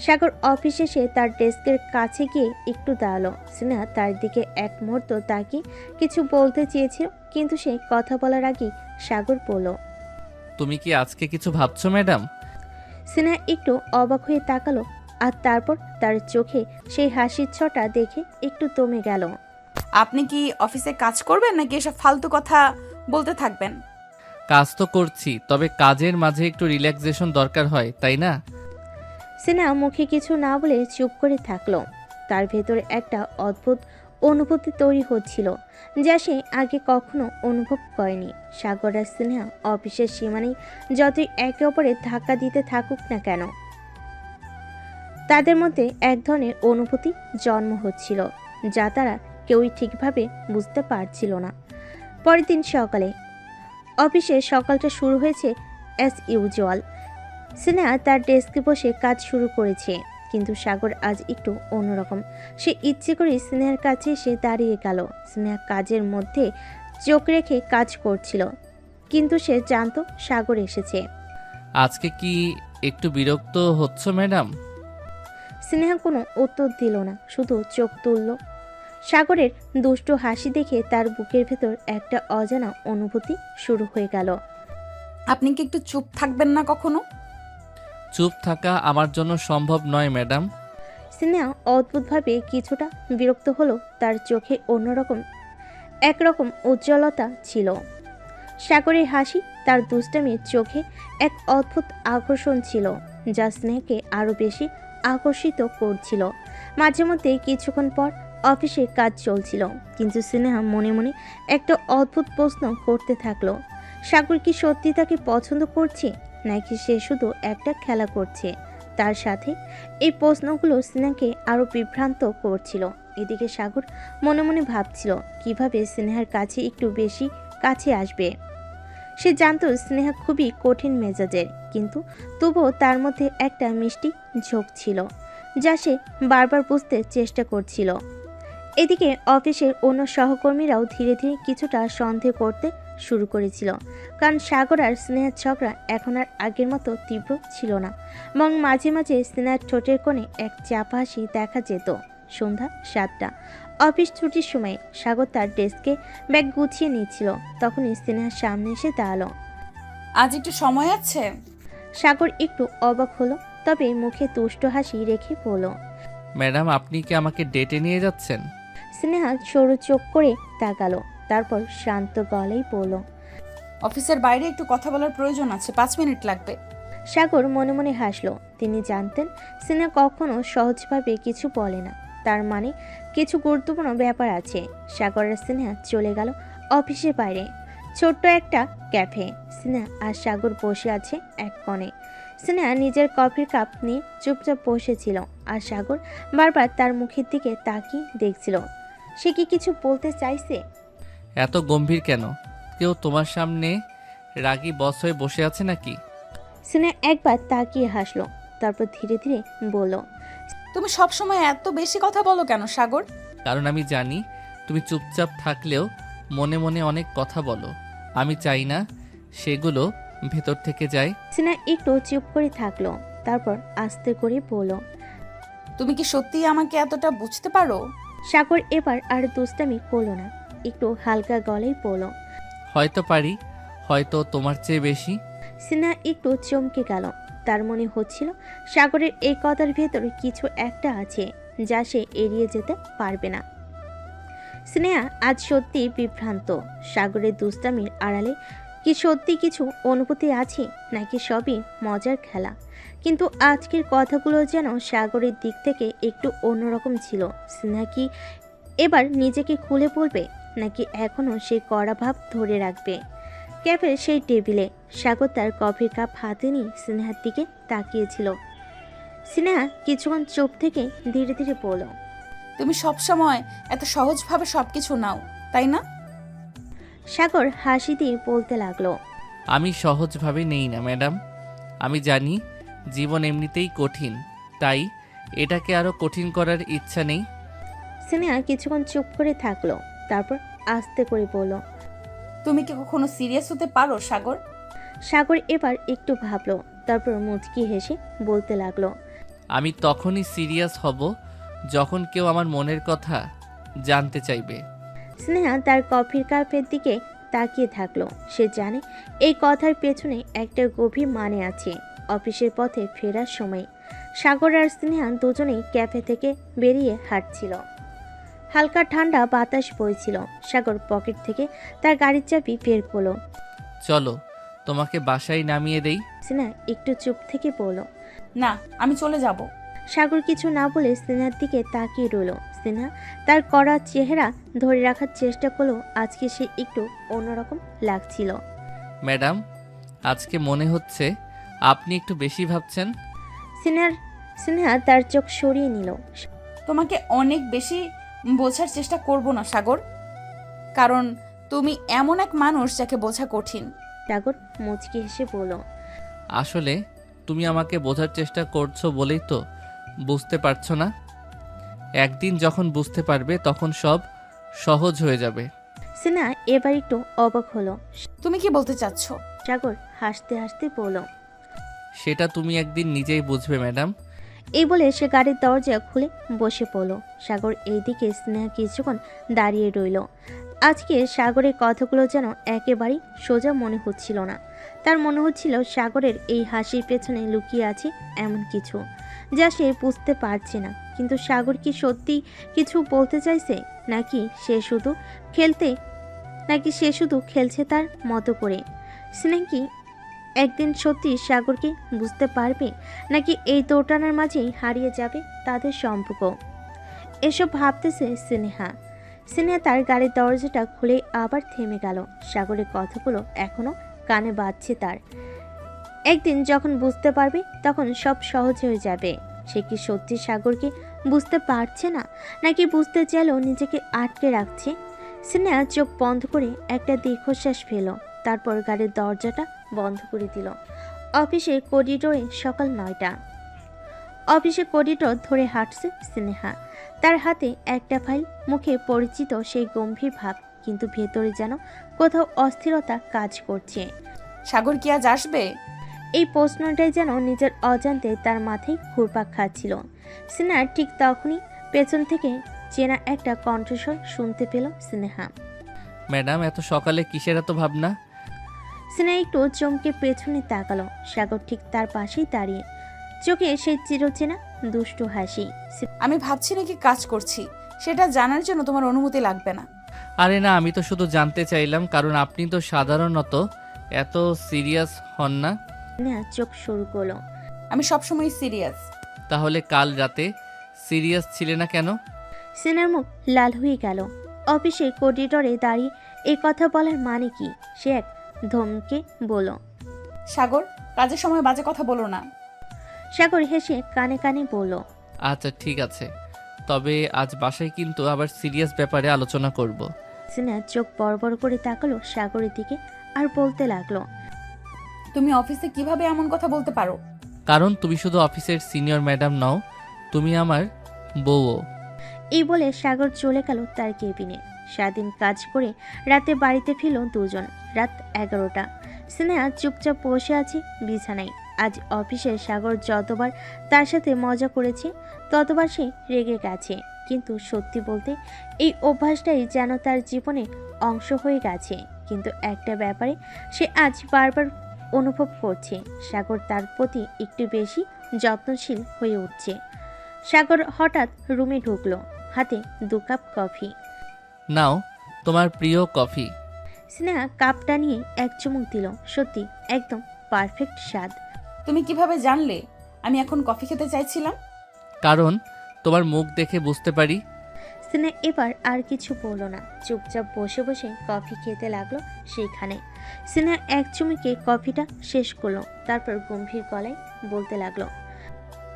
সাগর অফিসে এসে তার ডেস্কের কাছে গিয়ে একটু দাঁড়ালো। স্নেহা তার দিকে এক মুহূর্ত তাকিয়ে কিছু বলতে চেয়েছিল, কিন্তু সে কথা বলার আগেই সাগর বলল। তুমি কি আজকে কিছু ভাবছো ম্যাডাম? স্নেহা একটু অবাক হয়ে তাকালো, আর তারপর তার চোখে সেই হাসির ছটা দেখে একটু দমে গেল। আপনি কি অফিসে কাজ করবেন নাকি এসব ফালতু কথা বলতে থাকবেন? কাজ তো করছি, তবে কাজের মাঝে একটু রিল্যাক্সেশন দরকার হয়, তাই না? স্নেহা মুখে কিছু না বলে চুপ করে থাকলো। তার ভেতরে একটা অদ্ভুত অনুভূতি তৈরি হচ্ছিল, যা সে আগে কখনো অনুভব করেনি। সাগর আর স্নেহা অফিসের সীমানায় যতই একে অপরের ধাক্কা দিতে থাকুক না কেন, তাদের মধ্যে এক ধরনের অনুভূতি জন্ম হচ্ছিল, যা তারা কেউই ঠিকভাবে বুঝতে পারছিল না। পরের দিন সকালে অফিসে সকালটা শুরু হয়েছে অ্যাজ ইউজুয়াল। স্নেহা তার ডেস্কে বসে কাজ শুরু করেছে, কিন্তু সাগর আজ একটু অন্যরকম। সে ইচ্ছে করে স্নেহার কাছে এসে দাঁড়িয়ে গেল। স্নেহা কাজের মধ্যে চোখ রেখে কাজ করছিল, কিন্তু সে জানতো সাগর এসেছে। আজকে কি একটু বিরক্ত হচ্ছ ম্যাডাম? স্নেহা কোনো উত্তর দিল না, শুধু চোখ তুলল। সাগরের দুষ্টু হাসি দেখে তার বুকের ভেতর একটা অজানা অনুভূতি শুরু হয়ে গেল। আপনি কি একটু চুপ থাকবেন না কখনো? চুপ থাকা আমার জন্য সম্ভব নয় ম্যাডাম। স্নেহা অদ্ভুতভাবে কিছুটা বিরক্ত হলো। তার চোখে অন্যরকম একরকম উজ্জ্বলতা ছিল। সাগরের হাসি, তার দুষ্টামির চোখে এক অদ্ভুত আকর্ষণ ছিল, যা স্নেহকে আরও বেশি আকর্ষিত করছিল। মাঝে মধ্যে কিছুক্ষণ পর অফিসে কাজ চলছিল, কিন্তু স্নেহা মনে মনে একটা অদ্ভুত প্রশ্ন করতে থাকলো। সাগর কি সত্যি তাকে পছন্দ করছে, নাকি সে শুধু একটা খেলা করছে তার সাথে? এই প্রশ্নগুলো স্নেহাকে আরও বিভ্রান্ত করছিল। এদিকে সাগর মনে মনে ভাবছিল কিভাবে স্নেহার কাছে একটু বেশি কাছে আসবে। সে জানতো স্নেহা খুবই কঠিন মেজাজের, কিন্তু তবুও তার মধ্যে একটা মিষ্টি ঝোঁক ছিল, যা সে বারবার বুঝতে চেষ্টা করছিল। এদিকে অফিসের অন্য সহকর্মীরাও ধীরে ধীরে কিছুটা সন্দেহ করতে শুরু করেছিল, কারণ সাগর আর স্নেহার ঝগড়া এখন আর আগের মতো তীব্র ছিল না, এবং মাঝে মাঝে স্নেহার ঠোঁটের কোণে এক চাপা হাসি দেখা যেত। সন্ধ্যা 7টা, অফিস ছুটির সময় সাগর তার ডেস্কে ব্যাগ গুছিয়ে নিচ্ছিল, তখনই স্নেহার সামনে এসে দাঁড়ালো। আজ একটু সময় আছে? সাগর একটু অবাক হলো, তবে মুখে তুষ্ট হাসি রেখে বলল। ম্যাডাম, আপনি কি আমাকে ডেটে নিয়ে যাচ্ছেন? স্নেহা সরু চোখ করে তাকালো, তারপর শান্ত গলায় বলল। অফিসের বাইরে একটু কথা বলার প্রয়োজন আছে, 5 মিনিট লাগবে। সাগর মনে মনে হাসলো। তিনি জানতেন স্নেহা কখনো সহজভাবে কিছু বলে না, তার মানে কিছু গুরুত্বপূর্ণ ব্যাপার আছে। সাগর আর স্নেহা চলে গেল অফিসের বাইরে ছোট্ট একটা ক্যাফে। স্নেহা আর সাগর বসে আছে এক কোণে। স্নেহা নিজের কফির কাপ নিয়ে চুপচাপ বসেছিল, আর সাগর বারবার তার মুখের দিকে তাকিয়ে দেখছিল। সে কি কিছু বলতে চাইছে? এত গম্ভীর কেন? কেউ তোমার সামনে রাগী বস হয়ে বসে আছে নাকি? স্নেহা একবার তাকিয়ে হাসলো, তারপর ধীরে ধীরে বলল। তুমি সবসময় এত বেশি কথা বলো কেন সাগর? কারণ আমি জানি তুমি চুপচাপ থাকলেও মনে মনে অনেক কথা বলো। আমি চাই না সেগুলো ভেতর থেকে যায়। স্নেহা একটু চুপ করে থাকলো, তারপর আস্তে করে বলল। তুমি কি সত্যিই আমাকে এতটা বুঝতে পারো? সাগর এবার আর দুষ্টামি করলো না, একটু হালকা গলায় বলল। হয়তো পারি, হয়তো তোমার চেয়ে বেশি। স্নেহা একটু চমকে গেল। তার মনে হচ্ছিল সাগরের এই কথার ভেতরে কিছু একটা আছে, যা সে এড়িয়ে যেতে পারবে না। স্নেহা আজ সত্যি বিভ্রান্ত। সাগরের দুষ্টামির আড়ালে কি সত্যি কিছু অনুভূতি আছে, নাকি সবই মজার খেলা? কিন্তু আজকের কথাগুলো যেন সাগরের দিক থেকে একটু অন্যরকম ছিল। স্নেহা কি এবার নিজেকে খুলে বলবে, নাকি এখনও সেই কড়া ভাব ধরে রাখবে? ক্যাফের সেই টেবিলে সাগর তার কফির কাপ হাতে নিয়ে স্নেহার দিকে তাকিয়েছিল। স্নেহা কিছুক্ষণ চুপ থেকে ধীরে ধীরে বলল। তুমি সবসময় এত সহজভাবে সবকিছু নাও, তাই না? সাগর হাসি দিয়ে বলতে লাগলো। আমি সহজভাবে নেই না ম্যাডাম। আমি জানি জীবন এমনিতেই কঠিন, তাই এটাকে আরো কঠিন করার ইচ্ছা নেই। স্নেহা কিছুক্ষণ চুপ করে থাকলো, তারপর আস্তে করে বলল। তুমি কি কখনো সিরিয়াস হতে পারো সাগর? সাগর এবার একটু ভাবলো, তারপর মুচকি হেসে বলতে লাগলো। আমি তখনই সিরিয়াস হব যখন কেউ আমার মনের কথা জানতে চাইবে। স্নেহা তার কফির কাপের দিকে তাকিয়ে থাকলো। সে জানে এই কথার পেছনে একটা গভীর মানে আছে। অফিসের পথে ফেরার সময় সাগর আর স্নেহা দুজনেই ক্যাফে থেকে বেরিয়ে হাঁটছিল। হালকা ঠান্ডা বাতাস বইছিল। সাগর পকেট থেকে তার গাড়ির চাবি বের করলো। চলো তোমাকে বাসায় নামিয়ে দেই। স্নেহা একটু চুপ থেকে বলল। না, আমি চলে যাব। সাগর কিছু না বলে স্নেহার দিকে তাকিয়ে রইল। স্নেহা তার কড়া চেহারা ধরে রাখার চেষ্টা করলো। আজকে সে একটু অন্যরকম লাগছিল। ম্যাডাম, আজকে মনে হচ্ছে আপনি একটু বেশি ভাবছেন। স্নেহা তার চোখ সরিয়ে নিল। তোমাকে অনেক বেশি বোঝার চেষ্টা করব না সাগর, কারণ তুমি এমন এক মানুষ যাকে বোঝা কঠিন। সাগর মুচকি হেসে বলল। আসলে তুমি আমাকে বোঝার চেষ্টা করছো বলেই তো বুঝতে পারছো না। একদিন যখন বুঝতে পারবে তখন সব সহজ হয়ে যাবে। স্নেহা এবার একটু অবাক হলো। তুমি কি বলতে চাচ্ছ? সাগর হাসতে হাসতে বলল। সেটা তুমি একদিন নিজেই বুঝবে ম্যাডাম। এই বলে সে গাড়ির দরজা খুলে বসে পড়ল। সাগর এইদিকে স্নেহা কিছুক্ষণ দাঁড়িয়ে রইল। আজকে সাগরের কথাগুলো যেন একেবারেই সোজা মনে হচ্ছিল না। তার মনে হচ্ছিল সাগরের এই হাসির পেছনে লুকিয়ে আছে এমন কিছু যা সে বুঝতে পারছে না। কিন্তু সাগর কি সত্যি কিছু বলতে চাইছে, নাকি সে শুধু খেলছে তার মতো করে? স্নেহা কি একদিন সত্যি সাগরকে বুঝতে পারবে, নাকি এই দোটানার মাঝেই হারিয়ে যাবে তাদের সম্পর্ক? এসব ভাবতেছে স্নেহা তার গাড়ির দরজাটা খুলে আবার থেমে গেল। সাগরের কথাগুলো এখনো কানে বাজছে তার। একদিন যখন বুঝতে পারবে তখন সব সহজ হয়ে যাবে। সে কি সত্যি সাগরকে বুঝতে পারছে না, নাকি বুঝতে চাইলেও নিজেকে আটকে রাখছে? স্নেহা চোখ বন্ধ করে একটা দীর্ঘশ্বাস ফেল। তারপর গাড়ির দরজাটা বন্ধ করে দিল। অফিসের করিডোরে সকাল 9টা। অফিসের করিডোর ধরে হাঁটছে স্নেহা। তার হাতে একটা ফাইল, মুখে পরিচিত সেই গম্ভীর ভাব, কিন্তু ভেতরে যেন কোথাও অস্থিরতা কাজ করছে। সাগর কি আজ আসবে? এই প্রশ্নটাই যেন নিজের অজান্তে তার মাথায় ঘুরপাক খাচ্ছিল। স্নেহা ঠিক তখনই পেছন থেকে চেনা একটা কণ্ঠস্বর শুনতে পেল স্নেহা। ম্যাডাম, এত সকালে কিসের এত ভাবনা? স্নেহা একটু চমকে পেছনে তাকালো। সাগর ঠিক তার পাশেই দাঁড়িয়ে, চোখে সেই চিরচেনা দুষ্টু হাসি। আমি ভাবছি নাকি কাজ করছি, সেটা জানার জন্য তোমার অনুমতি লাগবে না। আরে না, আমি তো শুধু জানতে চাইলাম, কারণ আপনি তো সাধারণত এত সিরিয়াস হন না। স্নেহা চোখ শুরু করলো। আমি সবসময় সিরিয়াস। তাহলে কাল রাতে সিরিয়াস ছিলে না কেন? স্নেহার মুখ লাল হয়ে গেল। অফিসের করিডোরে দাঁড়িয়ে এই কথা বলার মানে কি? সে এক ধমকে বলল। সাগর, কাজের সময় বাজে কথা বলো না। সাগর হেসে কানে কানে বলল। আচ্ছা ঠিক আছে, তবে আজ বাসায় কিন্তু আবার সিরিয়াস ব্যাপারে আলোচনা করব। স্নেহা চোখ বড় বড় করে তাকালো সাগরের দিকে আর বলতে লাগলো। তুমি অফিসে কিভাবে এমন কথা বলতে পারো? কারণ তুমি শুধু অফিসের সিনিয়র ম্যাডাম নও, তুমি আমার বউও। এই বলে সাগর চলে গেল তার কেবিনে। সারাদিন কাজ করে রাতে বাড়িতে ফিরল দুজন। রাত 11টা। স্নেহা চুপচাপ বসে আছে বিছানায়। আজ অফিসে সাগর যতবার তার সাথে মজা করেছে ততবার সে রেগে গেছে। কিন্তু সত্যি বলতে এই অভ্যাসটাই যেন তার জীবনে অংশ হয়ে গেছে। কিন্তু একটা ব্যাপারে সে আজ বারবার অনুভব করছে, সাগর তার প্রতি একটু বেশি যত্নশীল হয়ে উঠছে। সাগর হঠাৎ রুমে ঢুকলো, হাতে 2 কাপ কফি। নাও তোমার প্রিয় কফি। স্নেহা কাপটা নিয়ে এক চুমুক দিল। সত্যি একদম পারফেক্ট স্বাদ। তুমি কিভাবে জানলে আমি এখন কফি খেতে চাইছিলাম? কারণ তোমার মুখ দেখে বুঝতে পারি। স্নেহা এবার আর কিছু বলল না, চুপচাপ বসে বসে কফি খেতে লাগলো সেইখানে। স্নেহা এক চুমুকে কফিটা শেষ করলো, তারপর গম্ভীর গলায় বলতে লাগলো।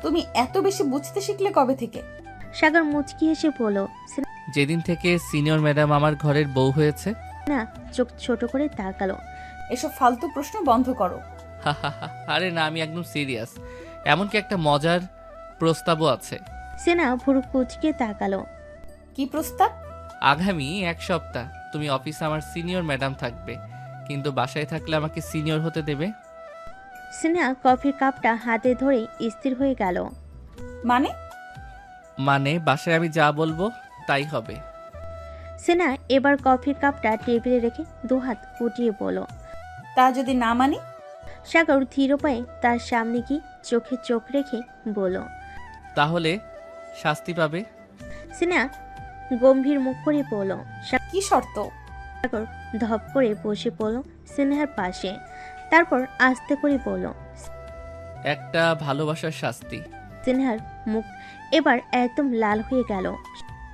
তুমি এত বেশি বুঝতে শিখলে কবে থেকে? সাগর মুচকি হেসে বলল। যেদিন থেকে সিনিয়র ম্যাডাম আমার ঘরের বউ হয়েছে। স্নেহা চোখ ছোট করে তাকালো। এসব ফালতু প্রশ্ন বন্ধ করো। আরে না, আমি একদম সিরিয়াস। এমনকি একটা মজার প্রস্তাবও আছে। স্নেহা ভুরু কুচকে তাকালো। কি প্রস্তাব? আগামী 1 সপ্তাহ তুমি অফিসে আমার সিনিয়র ম্যাডাম থাকবে, কিন্তু বাসায় থাকলে আমাকে সিনিয়র হতে দেবে। স্নেহা কফির কাপটা হাতে ধরে স্থির হয়ে গেল। মানে? মানে বাসায় আমি যা বলবো তাই হবে। সিনহা এবার কফির কাপটা টেবিলে রেখে দুহাত উঠিয়ে বলল। তা যদি না মানি? সাগর ধীর পায়ে তার সামনে গিয়ে চোখে চোখ রেখে বলল। তাহলে শাস্তি পাবে। সিনহা গম্ভীর মুখ করে বলল। কি শর্ত? সাগর ধপ করে বসে পড়ল সিনহার পাশে, তারপর আস্তে করে বলল। একটা ভালোবাসার শাস্তি। সিনহার মুখ এবার একদম লাল হয়ে গেল।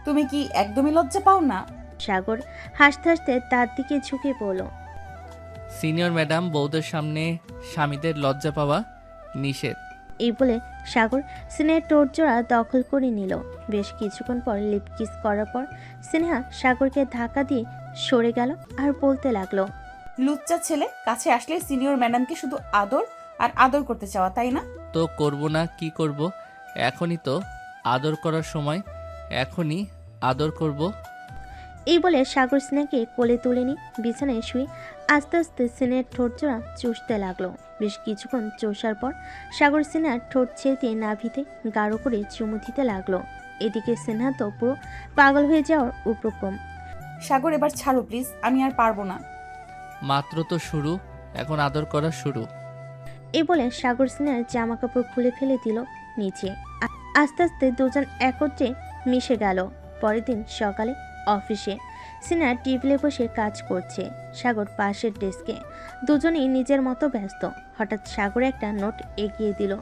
তুমি কি একদমই লজ্জা পাও না? সাগর হাসতে হাসতে তার দিকে ঝুঁকে পড়ল। সিনিয়র ম্যাডাম, বউদের সামনে স্বামীদের লজ্জা পাওয়া নিষেধ। এই বলে সাগর সিনহার ঠোঁট জোড়া দখল করে নিল। বেশ কিছুক্ষণ পর লিপ কিস করার পর সিনহা সাগরকে ধাক্কা দিয়ে সরে গেল আর বলতে লাগলো। লুচ্চা ছেলে, কাছে আসলে সিনিয়র ম্যাডামকে শুধু আদর আর আদর করতে চাওয়া, তাই না? তো করব না কি করব? এখনই তো আদর করার সময়, এখনই আদর করব। এই বলে সাগর সিনহাকে কোলে তুলে নিয়ে বিছানায় শুয়ে আস্তে আস্তে সিনহার ঠোঁট জোড়া চুষতে লাগলো। বেশ কিছুক্ষণ চষার পর সাগর সিনহার ঠোঁট ছেড়ে দিয়ে নাভিতে গাঢ় করে চুমু দিতে লাগলো। এদিকে সিনহা তো পুরো পাগল হয়ে যাওয়ার উপক্রম। সাগর, এবার ছাড়ো প্লিজ, আমি আর পারবো না। মাত্র তো শুরু, এখন আদর করা শুরু। এই বলে সাগর সিনহার জামা কাপড় খুলে ফেলে দিল নিচে। আস্তে আস্তে দুজন একত্রে মিশে গেল। পরের দিন সকালে অফিসে সিনহা টেবিলে বসে কাজ করছে, সাগর পাশের ডেস্কে। দুজনেই নিজের মতো ব্যস্ত। হঠাৎ সাগর একটা নোট এগিয়ে দিল।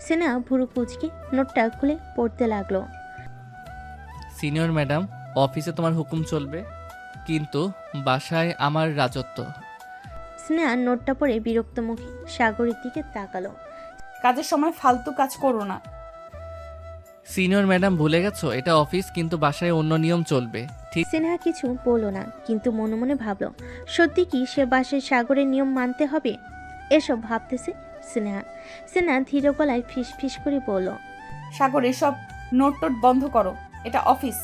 সিনহা ভুরু কুঁচকে নোটটা খুলে পড়তে লাগলো। সিনিয়র ম্যাডাম, অফিসে তোমার হুকুম চলবে, কিন্তু বাসায় আমার রাজত্ব। সিনহা নোটটা পড়ে বিরক্ত মুখে সাগরের দিকে তাকালো। কাজের সময় ফালতু কাজ করো না। সিনিয়র ম্যাডাম, ভুলে গেছো এটা অফিস, কিন্তু বাসায় অন্য নিয়ম চলবে, ঠিক? সিনহা কিছু বলল না, কিন্তু মনে মনে ভাবলো সত্যি কি সে বাসায় সাগরের নিয়ম মানতে হবে। এসব ভাবতেছে সিনহা। সিনহা ধীর গলায় ফিস ফিস করে বলল। সাগর, এসব নোট টোট বন্ধ করো, এটা অফিস।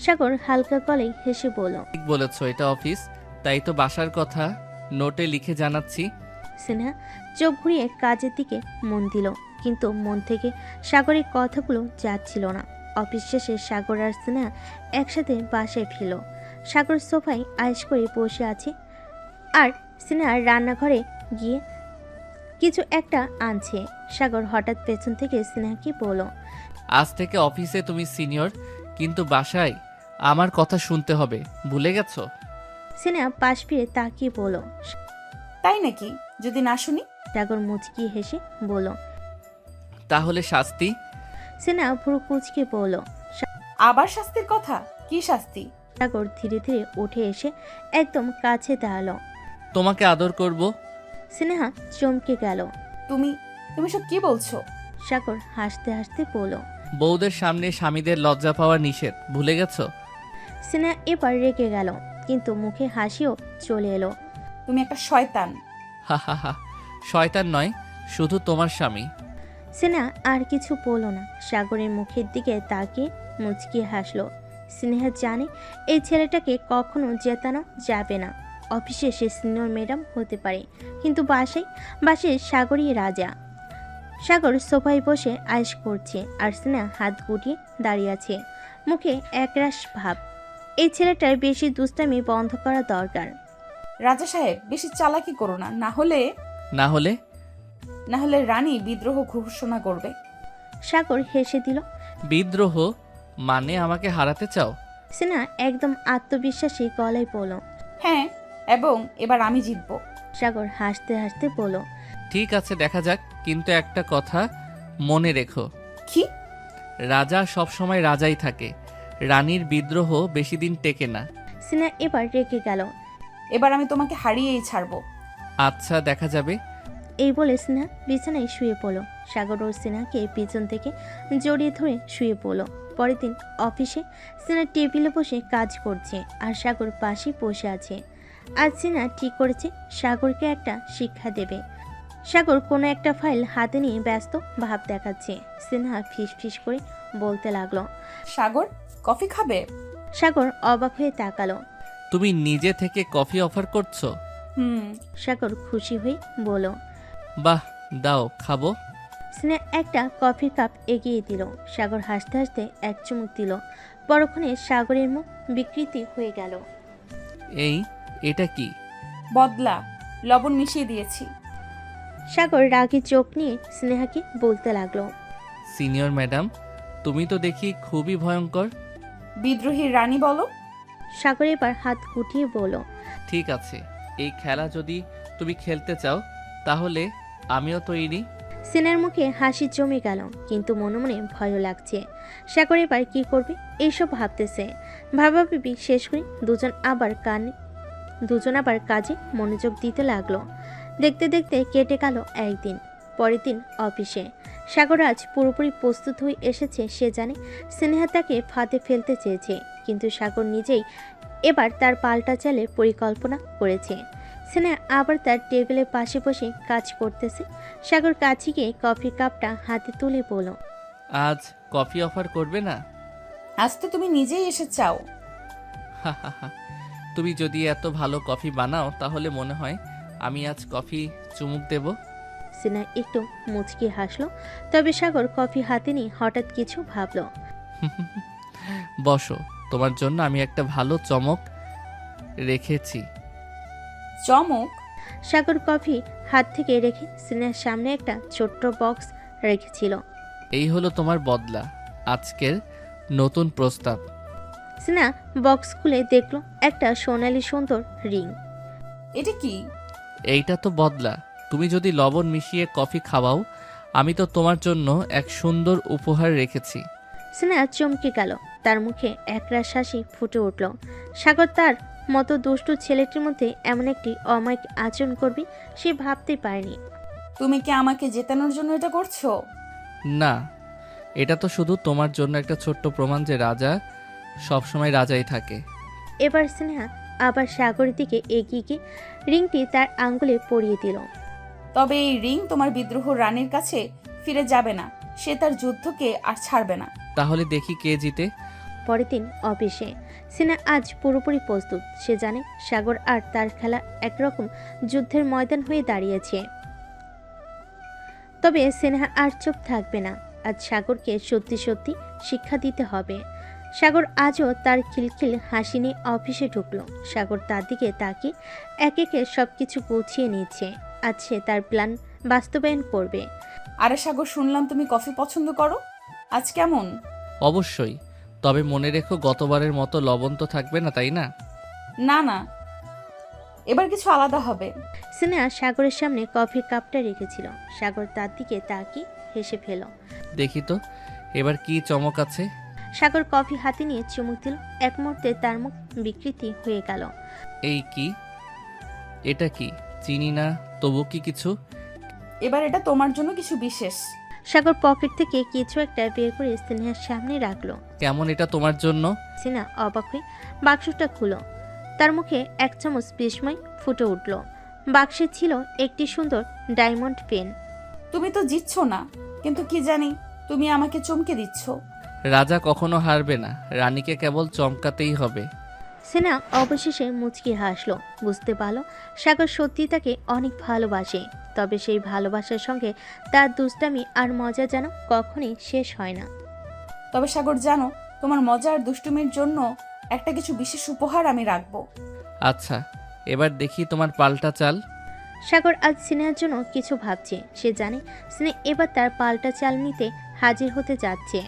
সাগর হালকা গলায় হেসে বলল। ঠিক বলেছো, এটা অফিস, তাই তো বাসার কথা নোটে লিখে জানাচ্ছি। সিনহা চোখ ঘুরিয়ে কাজের দিকে মন দিল, কিন্তু মন থেকে সাগরের কথাগুলো যাচ্ছিল না। অফিস শেষে সাগর আর সিনহা একসাথে বাসায় ফিরল। সাগর সোফায় আয়েশ করে বসে আছে আর সিনহা রান্নাঘরে গিয়ে কিছু একটা আনছে। সাগর হঠাৎ পেছন থেকে সিনহাকে বলল। আজ থেকে অফিসে তুমি সিনিয়র, কিন্তু বাসায় আমার কথা শুনতে হবে, ভুলে গেছো? সিনহা পাশ ফিরে তাকিয়ে বলল। তাই নাকি? যদি না শুনি? সাগর মুচকি হেসে বলল। তাহলে শাস্তি? সিনহা ভুরু কুঁচকে বলল। আবার শাস্তির কথা? কি শাস্তি? সাগর ধীরে ধীরে উঠে এসে একদম কাছে দাঁড়ালো। তোমাকে আদর করব। সিনহা চমকে গেল। তুমি তুমি সব কি বলছো? সাগর হাসতে হাসতে বলল। বউদের সামনে স্বামীদের লজ্জা পাওয়া নিষেধ, ভুলে গেছো? সিনহা এবার রেগে গেল, কিন্তু মুখে হাসিও চলে এলো। তুমি একটা শয়তান। হা হা হা, শয়তান নয়, শুধু তোমার স্বামী। সিনহা আর কিছু বলল না, সাগরের মুখের দিকে তাকিয়ে মুচকি হাসলো। সিনহা জানে এই ছেলেটাকে কখনো জেতানো যাবে না। অফিসে সে সিনিয়র ম্যাডাম হতে পারে, কিন্তু বাসায় সাগরই রাজা। সাগর সোফায় বসে আয়েশ করছে আর সিনহা হাত গুটিয়ে দাঁড়িয়ে আছে, মুখে একরাশ ভাব। এই ছেলেটার বেশি দুষ্টামি বন্ধ করা দরকার। রাজা সাহেব, বেশি চালাকি করো না, না হলে রানী বিদ্রোহ ঘোষণা করবে। সাগর হেসে দিল। বিদ্রোহ মানে আমাকে হারাতে চাও? সিনহা একদম আত্মবিশ্বাসী গলায় বলল। হ্যাঁ, এবং এবার আমি জিতবো। সাগর হাসতে হাসতে বলল। ঠিক আছে, দেখা যাক, কিন্তু একটা কথা মনে রেখো। কি? রাজা সবসময় রাজাই থাকে, রানীর বিদ্রোহ বেশি দিন টেকে না। সিনহা এবার রেগে গেল। এবার আমি তোমাকে হারিয়েই ছাড়বো। আচ্ছা, দেখা যাবে। এই বলে সিনহা বিছানায় শুয়ে পড়ল। সাগর ও সিনহাকে পিছন থেকে জড়িয়ে ধরে শুয়ে পড়ল। পরের দিন অফিসে সিনহা টেবিলে বসে কাজ করছে আর সাগর পাশে বসে আছে। আজ সিনহা ঠিক করেছে সাগরকে একটা শিক্ষা দেবে। সাগর কোনো একটা ফাইল হাতে নিয়ে ব্যস্ত ভাব দেখাচ্ছে। সিনহা ফিস ফিস করে বলতে লাগলো। সাগর, কফি খাবে? সাগর অবাক হয়ে তাকালো। তুমি নিজে থেকে কফি অফার করছো? হুম। সাগর খুশি হয়ে বলল। বাহ, দাও, খাবো। স্নেহা একটা কফির কাপ এগিয়ে দিল। সাগর হাসতে হাসতে এক চুমুক দিল। পরক্ষণে সাগরের মুখ বিকৃতি হয়ে গেল। এটা কি? বদলা, লবণ মিশিয়ে দিয়েছি। সাগর রাগী চোখ নিয়ে স্নেহাকে বলতে লাগলো। সিনিয়র ম্যাডাম, তুমি তো দেখি খুবই ভয়ঙ্কর। বিদ্রোহীর রানী বলো। সাগর এবার হাত উঠিয়ে বলল। ঠিক আছে, এই খেলা যদি তুমি খেলতে চাও তাহলে আমিও তৈরি। সিনের মুখে হাসি জমে গেল, কিন্তু মনে মনে ভয়ও লাগছে। সাগর এবার কি করবে এইসব ভাবতেছে। ভাবাভাবি শেষ করে দুজন আবার কাজে মনোযোগ দিতে লাগলো। দেখতে দেখতে কেটে গেল একদিন। পরের দিন অফিসে সাগর আজ পুরোপুরি প্রস্তুত হয়ে এসেছে। সে জানে স্নেহা তাকে ফাঁদে ফেলতে চেয়েছে, কিন্তু সাগর নিজেই এবার তার পাল্টা চালের পরিকল্পনা করেছে। স্নেহা আবার তার টেবিলের পাশে বসে কাজ করতেছে। সাগর কাছে গিয়ে কফি কাপটা হাতে তুলে বলল। আজ কফি অফার করবে না? আজ তো তুমি নিজেই এসে চাও। তুমি যদি এত ভালো কফি বানাও তাহলে মনে হয় আমি আজ কফি চুমুক দেব। স্নেহা একটু মুচকি হাসলো, তবে সাগর কফি হাতে নিয়ে হঠাৎ কিছু ভাবলো। বসো, তোমার জন্য আমি একটা ভালো চমক রেখেছি। চমক? সাগর কফি হাত থেকে রেখে স্নেহার সামনে একটা ছোট্ট বক্স রেখেছিল। এই হলো তোমার বদলা, আজকের নতুন প্রস্তাব। স্নেহা বক্স খুলে দেখলো একটা সোনালী সুন্দর রিং। এটা কি? এইটা তো বদলা, তুমি যদি লবণ মিশিয়ে কফি খাওয়াও আমি তো তোমার জন্য এক সুন্দর উপহার রেখেছি। স্নেহা চমকে গেল, তার মুখে একরাশ হাসি ফুটে উঠল। সাগর তার মতো দুষ্টু ছেলেটির মধ্যে এমন একটি অমায়িক আচরণ করবে সে ভাবতে পারেনি। তুমি কি আমাকে জেতানোর জন্য এটা করছো? না, এটা তো শুধু তোমার জন্য একটা ছোট্ট প্রমাণ যে রাজা সবসময় রাজাই থাকে। এবার স্নেহা আবার সাগরের দিকে এগিয়ে গিয়ে রিংটি তার আঙ্গুলে পরিয়ে দিল। তবে এই রিং তোমার বিদ্রোহ রানীর কাছে ফিরে যাবে না। সে তার যুদ্ধকে আর ছাড়বে না। তাহলে দেখি কে জিতে। পরের দিন অফিসে স্নেহা আজ পুরোপুরি প্রস্তুত। সে জানে সাগর আর তার খেলা একরকম যুদ্ধের ময়দান হয়ে দাঁড়িয়েছে। তবে স্নেহা আর চুপ থাকবে না। আজ সাগরকে সত্যি সত্যি শিক্ষা দিতে হবে। সাগর আজও তার খিলখিল হাসি নিয়ে অফিসে ঢুকলো। সাগর তার দিকে তাকিয়ে এক একে সবকিছু গুছিয়ে নিচ্ছে। আজ সে তার প্ল্যান বাস্তবায়ন করবে। আরে সাগর, শুনলাম তুমি কফি পছন্দ করো। আজ কেমন? অবশ্যই, তবে মনে রেখো গতবারের মতো লবণ তো থাকবে না, তাই না? না না, এবার কিছু আলাদা হবে। স্নেহা সাগরের সামনে কফির কাপটা রেখেছিল। সাগর তার দিকে তাকিয়ে হেসে ফেল। দেখি তো এবার কি চমক আছে। সাগর কফি হাতে নিয়ে চুমুক দিল। এক মুহূর্তে তার মুখ বিকৃতি হয়ে গেল। এই কি? এটা কি? চিনি না, তবু কি কিছু? এবার এটা তোমার জন্য কিছু বিশেষ। সাগর পকেট থেকে কিছু একটা বের করে স্নেহার সামনে রাখলো। কেমন এটা তোমার জন্য? স্নেহা অবাক হয়ে বাক্সটা খুলো। তার মুখে এক চামচ বিস্ময় ফুটে উঠল। বাক্সে ছিল একটি সুন্দর ডায়মন্ড পেন। তুমি তো জিতছ না, কিন্তু কি জানি তুমি আমাকে চমকে দিচ্ছ। রাজা কখনো হারবে না, রানীকে কেবল চমকাতেই হবে। স্নেহা অবশেষে মুচকি হাসলো। বুঝতে পারল সাগর সত্যি তাকে অনেক ভালোবাসে। তবে সেই ভালোবাসার সঙ্গে তার দুষ্টামি আর মজা যেন কখনই শেষ হয় না। তবে সাগর, জানো তোমার মজা আর দুষ্টুমির জন্য একটা কিছু বিশেষ উপহার আমি রাখবো। আচ্ছা, এবার দেখি তোমার পাল্টা চাল। সাগর আজ স্নেহার জন্য কিছু ভাবছে। সে জানে স্নেহা এবার তার পাল্টা চাল নিতে হাজির হতে যাচ্ছে।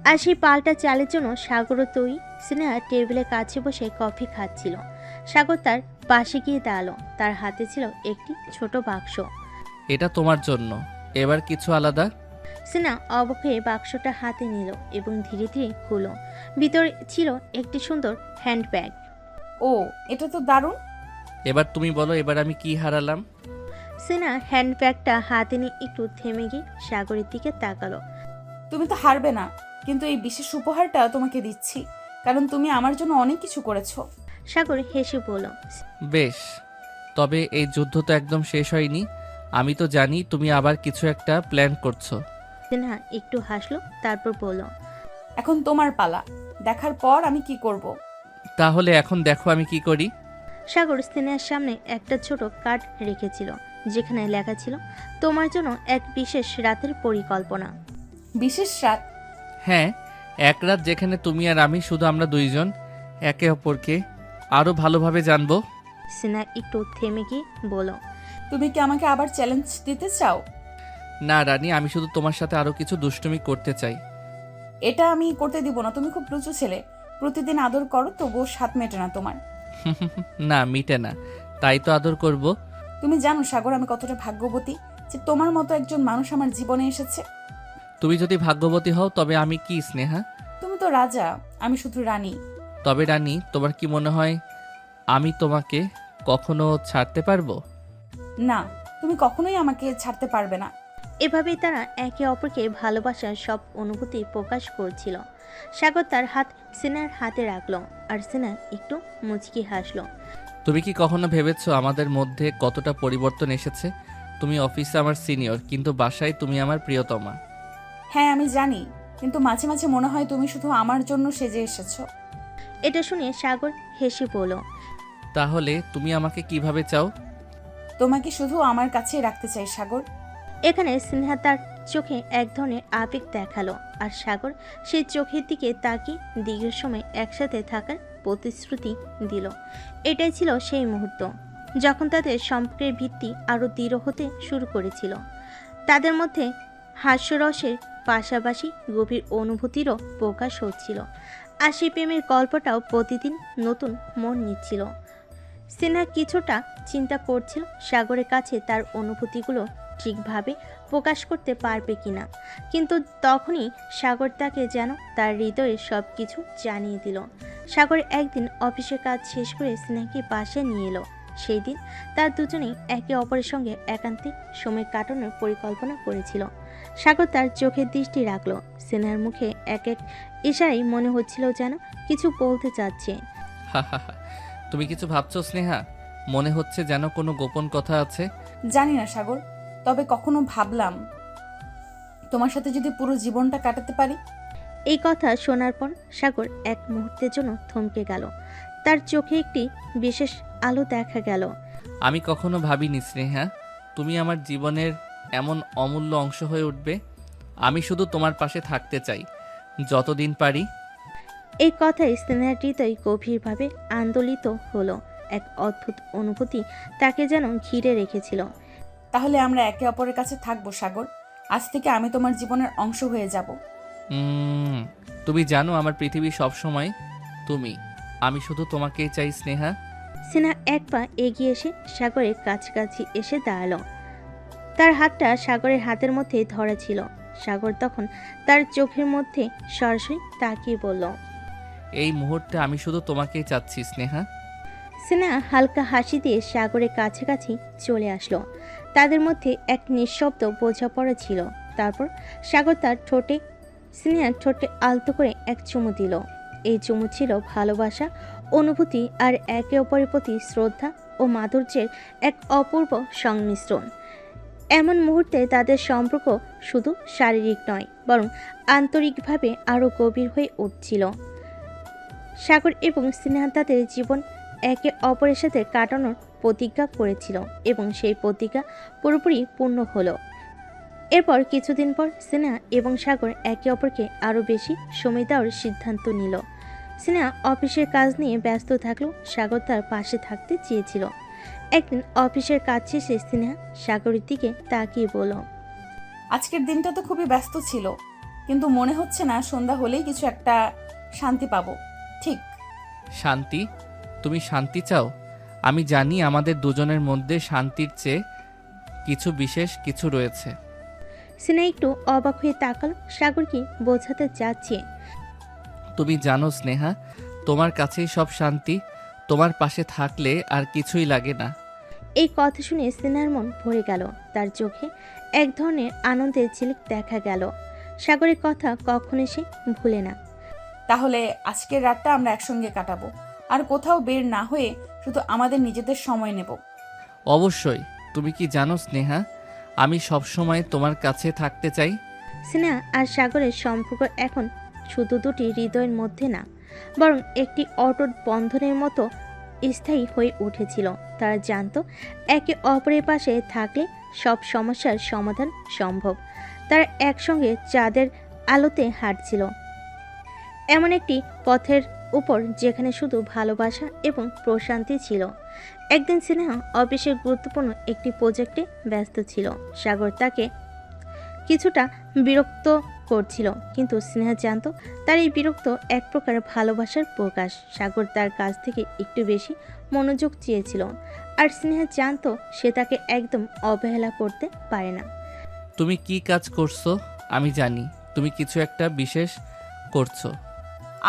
আর সেই পাল্টা চালের জন্য সাগরও তৈরি। স্নেহা টেবিলের কাছে বসে কফি খাচ্ছিল। সাগর তার পাশে গিয়ে দাঁড়ালো। তার হাতে ছিল একটি ছোট বাক্স। এটা তোমার জন্য, এবার কিছু আলাদা। স্নেহা অবাক হয়ে বাক্সটা হাতে নিল এবং ধীরে ধীরে খুলল। ভিতরে ছিল একটি সুন্দর হ্যান্ডব্যাগ। ও, এটা তো দারুণ। এবার তুমি বলো, এবার আমি কি হারালাম? স্নেহা হ্যান্ডব্যাগটা হাতে নিয়ে একটু থেমে গিয়ে সাগরের দিকে তাকালো। তুমি তো হারবে না, কিন্তু এই বিশেষ উপহারটা তোমাকে দিচ্ছি, কারণ তুমি আমার জন্য অনেক কিছু করেছো। সাগর হেসে বলল। বেশ, তবে এই যুদ্ধ তো একদম শেষ হয়নি। আমি তো জানি তুমি আবার কিছু একটা প্ল্যান করছো। স্নেহা একটু হাসলো, তারপর বলল। এখন তোমার পালা, দেখার পর আমি কি করব। তাহলে এখন দেখো আমি কি করি। সাগর স্নেহার সামনে একটা ছোট কার্ড রেখেছিল। যেখানে লেখা ছিল তোমার জন্য এক বিশেষ রাতের পরিকল্পনা। বিশেষ রাত? হ্যাঁ, এক রাত যেখানে তুমি আর আমি, শুধু আমরা দুইজন একে অপরকে আরও ভালোভাবে জানবো। সিনহা একটু থেমে গিয়ে বলো, তুমি কি আমাকে আবার চ্যালেঞ্জ দিতে চাও? না রানী, আমি শুধু তোমার সাথে আরও কিছু দুষ্টুমি করতে চাই। এটা আমি করতে দিব না। তুমি খুব লুচু ছেলে, প্রতিদিন আদর করো তবুও স্বাদ মেটে না তোমার। না, মিটে না, তাই তো আদর করব। তুমি জানো সাগর, আমি কতটা ভাগ্যবতী যে তোমার মতো একজন মানুষ আমার জীবনে এসেছে। তুমি যদি ভাগ্যবতী হও তবে আমি কি স্নেহা? তুমি তো রাজা, আমি শুধু রানী। তবে রানী, তোমার কি মনে হয় আমি তোমাকে কখনো ছাড়তে পারবো? না, তুমি কখনোই আমাকে ছাড়তে পারবে না। এভাবেই তারা একে অপরকে ভালোবাসার সব অনুভূতি প্রকাশ করছিল। সাগর তার হাত সিনহার হাতে রাখলো আর সিনহা একটু মুচকি হাসলো। তুমি কি কখনো ভেবেছো আমাদের মধ্যে কতটা পরিবর্তন এসেছে? তুমি অফিসে আমার সিনিয়র, কিন্তু বাসায় তুমি আমার প্রিয়তমা। হ্যাঁ আমি জানি, কিন্তু মাঝে মাঝে মনে হয় তুমি শুধু আমার জন্য সেজে এসেছো। এটা শুনে সাগর হেসে বলল, তাহলে তুমি আমাকে কিভাবে চাও? তোমাকে শুধু আমার কাছেই রাখতে চাই সাগর। এখানে সিনহা তার চোখে এক ধরনের আবেগ দেখালো আর সাগর সেই চোখের দিকে তাকিয়ে দীর্ঘ সময় একসাথে থাকার প্রতিশ্রুতি দিল। এটাই ছিল সেই মুহূর্ত যখন তাদের সম্পর্কের ভিত্তি আরও দৃঢ় হতে শুরু করেছিল। তাদের মধ্যে হাস্যরসের পাশাপাশি গভীর অনুভূতিরও প্রকাশ হচ্ছিল, আর সেই প্রেমের গল্পটাও প্রতিদিন নতুন মন নিচ্ছিল। সিনহা কিছুটা চিন্তা করছিল সাগরের কাছে তার অনুভূতিগুলো ঠিকভাবে প্রকাশ করতে পারবে কিনা, কিন্তু তখনই সাগর তাকে যেন তার হৃদয়ে সব কিছু জানিয়ে দিল। সাগর একদিন অফিসের কাজ শেষ করে স্নেহাকে বাসায় নিয়ে এলো। সেই দিন তার দুজনেই একে অপরের সঙ্গে একান্তিক সময় কাটানোর পরিকল্পনা করেছিল। সাগর তার চোখের দৃষ্টি রাখলো। স্নেহার মুখে এক এক ইশারায় মনে হচ্ছিল যেন কিছু বলতে চাচ্ছে। তুমি কিছু ভাবছো স্নেহা? মনে হচ্ছে যেন কোনো গোপন কথা আছে। জানি না সাগর, তবে কখনো ভাবলাম তোমার সাথে যদি পুরো জীবনটা কাটাতে পারি। এই কথা শোনার পর সাগর এক মুহূর্তের জন্য থমকে গেল। তার চোখে একটি বিশেষ আলো দেখা গেল। আমি কখনো ভাবিনি স্নেহা তুমি আমার জীবনের এমন অমূল্য অংশ হয়ে উঠবে। আমি শুধু তোমার পাশে থাকতে চাই যতদিন পারি। এই কথায় স্নেহার হৃদয় গভীরভাবে আন্দোলিত হলো। এক অদ্ভুত অনুভূতি তাকে যেন ঘিরে রেখেছিল। তাহলে আমরা একে অপরের কাছে থাকবো সাগর। আজ থেকে আমি তোমার জীবনের অংশ হয়ে যাব। তুমি জানো আমার পৃথিবী সবসময় তুমি। আমি শুধু তোমাকেই চাই স্নেহা। সিনহা এক পা এগিয়ে এসে সাগরের কাছাকাছি এসে দাঁড়ালো। তার হাতটা সাগরের হাতের মধ্যে ধরা ছিল। সাগর তখন তার চোখের মধ্যে সরাসরি তাকিয়ে বলল, এই মুহূর্তে আমি শুধু তোমাকেই চাচ্ছি স্নেহা। সিনহা হালকা হাসি দিয়ে সাগরের কাছাকাছি চলে আসলো। তাদের মধ্যে এক নিঃশব্দ বোঝাপড়া ছিল। তারপর সাগর তার ঠোঁটে সিনহার ঠোঁটে আলতো করে এক চুমু দিল। এই চুমু ছিল ভালোবাসা, অনুভূতি আর একে অপরের প্রতি শ্রদ্ধা ও মাধুর্যের এক অপূর্ব সংমিশ্রণ। এমন মুহূর্তে তাদের সম্পর্ক শুধু শারীরিক নয়, বরং আন্তরিকভাবে আরও গভীর হয়ে উঠছিল। সাগর এবং সিনহা তাদের জীবন একে অপরের সাথে কাটানোর প্রতিজ্ঞা করেছিল এবং সেই প্রতিজ্ঞা পুরোপুরি পূর্ণ হলো। এরপর কিছুদিন পর সিনহা এবং সাগর একে অপরকে আরও বেশি সময় দেওয়ার সিদ্ধান্ত নিল। সিনহা অফিসের কাজ নিয়ে ব্যস্ত থাকলেও সাগর তার পাশে থাকতে চেয়েছিল। একদিন অফিসের কাজ শেষে সিনহা সাগরের দিকে তাকিয়ে বলল, আজকের দিনটা তো খুবই ব্যস্ত ছিল, কিন্তু মনে হচ্ছে না সন্ধ্যা হলেই কিছু একটা শান্তি পাবো। ঠিক? শান্তি? তুমি শান্তি চাও? আমি জানি আমাদের দুজনের মধ্যে শান্তির চেয়ে কিছু বিশেষ কিছু রয়েছে। সিনহা একটু অবাক হয়ে তাকালো। সাগর কি বোঝাতে যাচ্ছে? তুমি জানো স্নেহা, তোমার কাছেই সব শান্তি। তোমার পাশে থাকলে আর কিছুই লাগে না। এই কথা শুনে সিনহার মন ভরে গেল। তার চোখে এক ধরনের আনন্দের ঝিলিক দেখা গেল। সাগরের কথা কখনো সে ভুলে না। তাহলে আজকের রাতটা আমরা একসঙ্গে কাটাবো, আর কোথাও বের না হয়ে শুধু আমাদের নিজেদের সময় নেব। অবশ্যই। তুমি কি জানো স্নেহা, আমি সবসময় তোমার কাছে থাকতে চাই। সিনহা আর সাগরের সম্পর্ক এখন শুধু দুটি হৃদয়ের মধ্যে না, বরং একটি অটুট বন্ধনের মতো স্থায়ী হয়ে উঠেছিল। তারা জানতো একে অপরের পাশে থাকলে সব সমস্যার সমাধান সম্ভব। তারা একসঙ্গে চাঁদের আলোতে হাঁটছিল, এমন একটি পথের উপর যেখানে শুধু ভালোবাসা এবং প্রশান্তি ছিল। একদিন স্নেহা অফিসের গুরুত্বপূর্ণ একটি প্রজেক্টে ব্যস্ত ছিল। সাগর তাকে কিছুটা বিরক্ত করছিল, কিন্তু স্নেহা জানতো তার এই বিরক্ত এক প্রকার ভালোবাসার প্রকাশ। সাগর তার কাছ থেকে একটু বেশি মনোযোগ চেয়েছিল, আর স্নেহা জানতো সে তাকে একদম অবহেলা করতে পারে না। তুমি কি কাজ করছো আমি জানি, তুমি কিছু একটা বিশেষ করছো।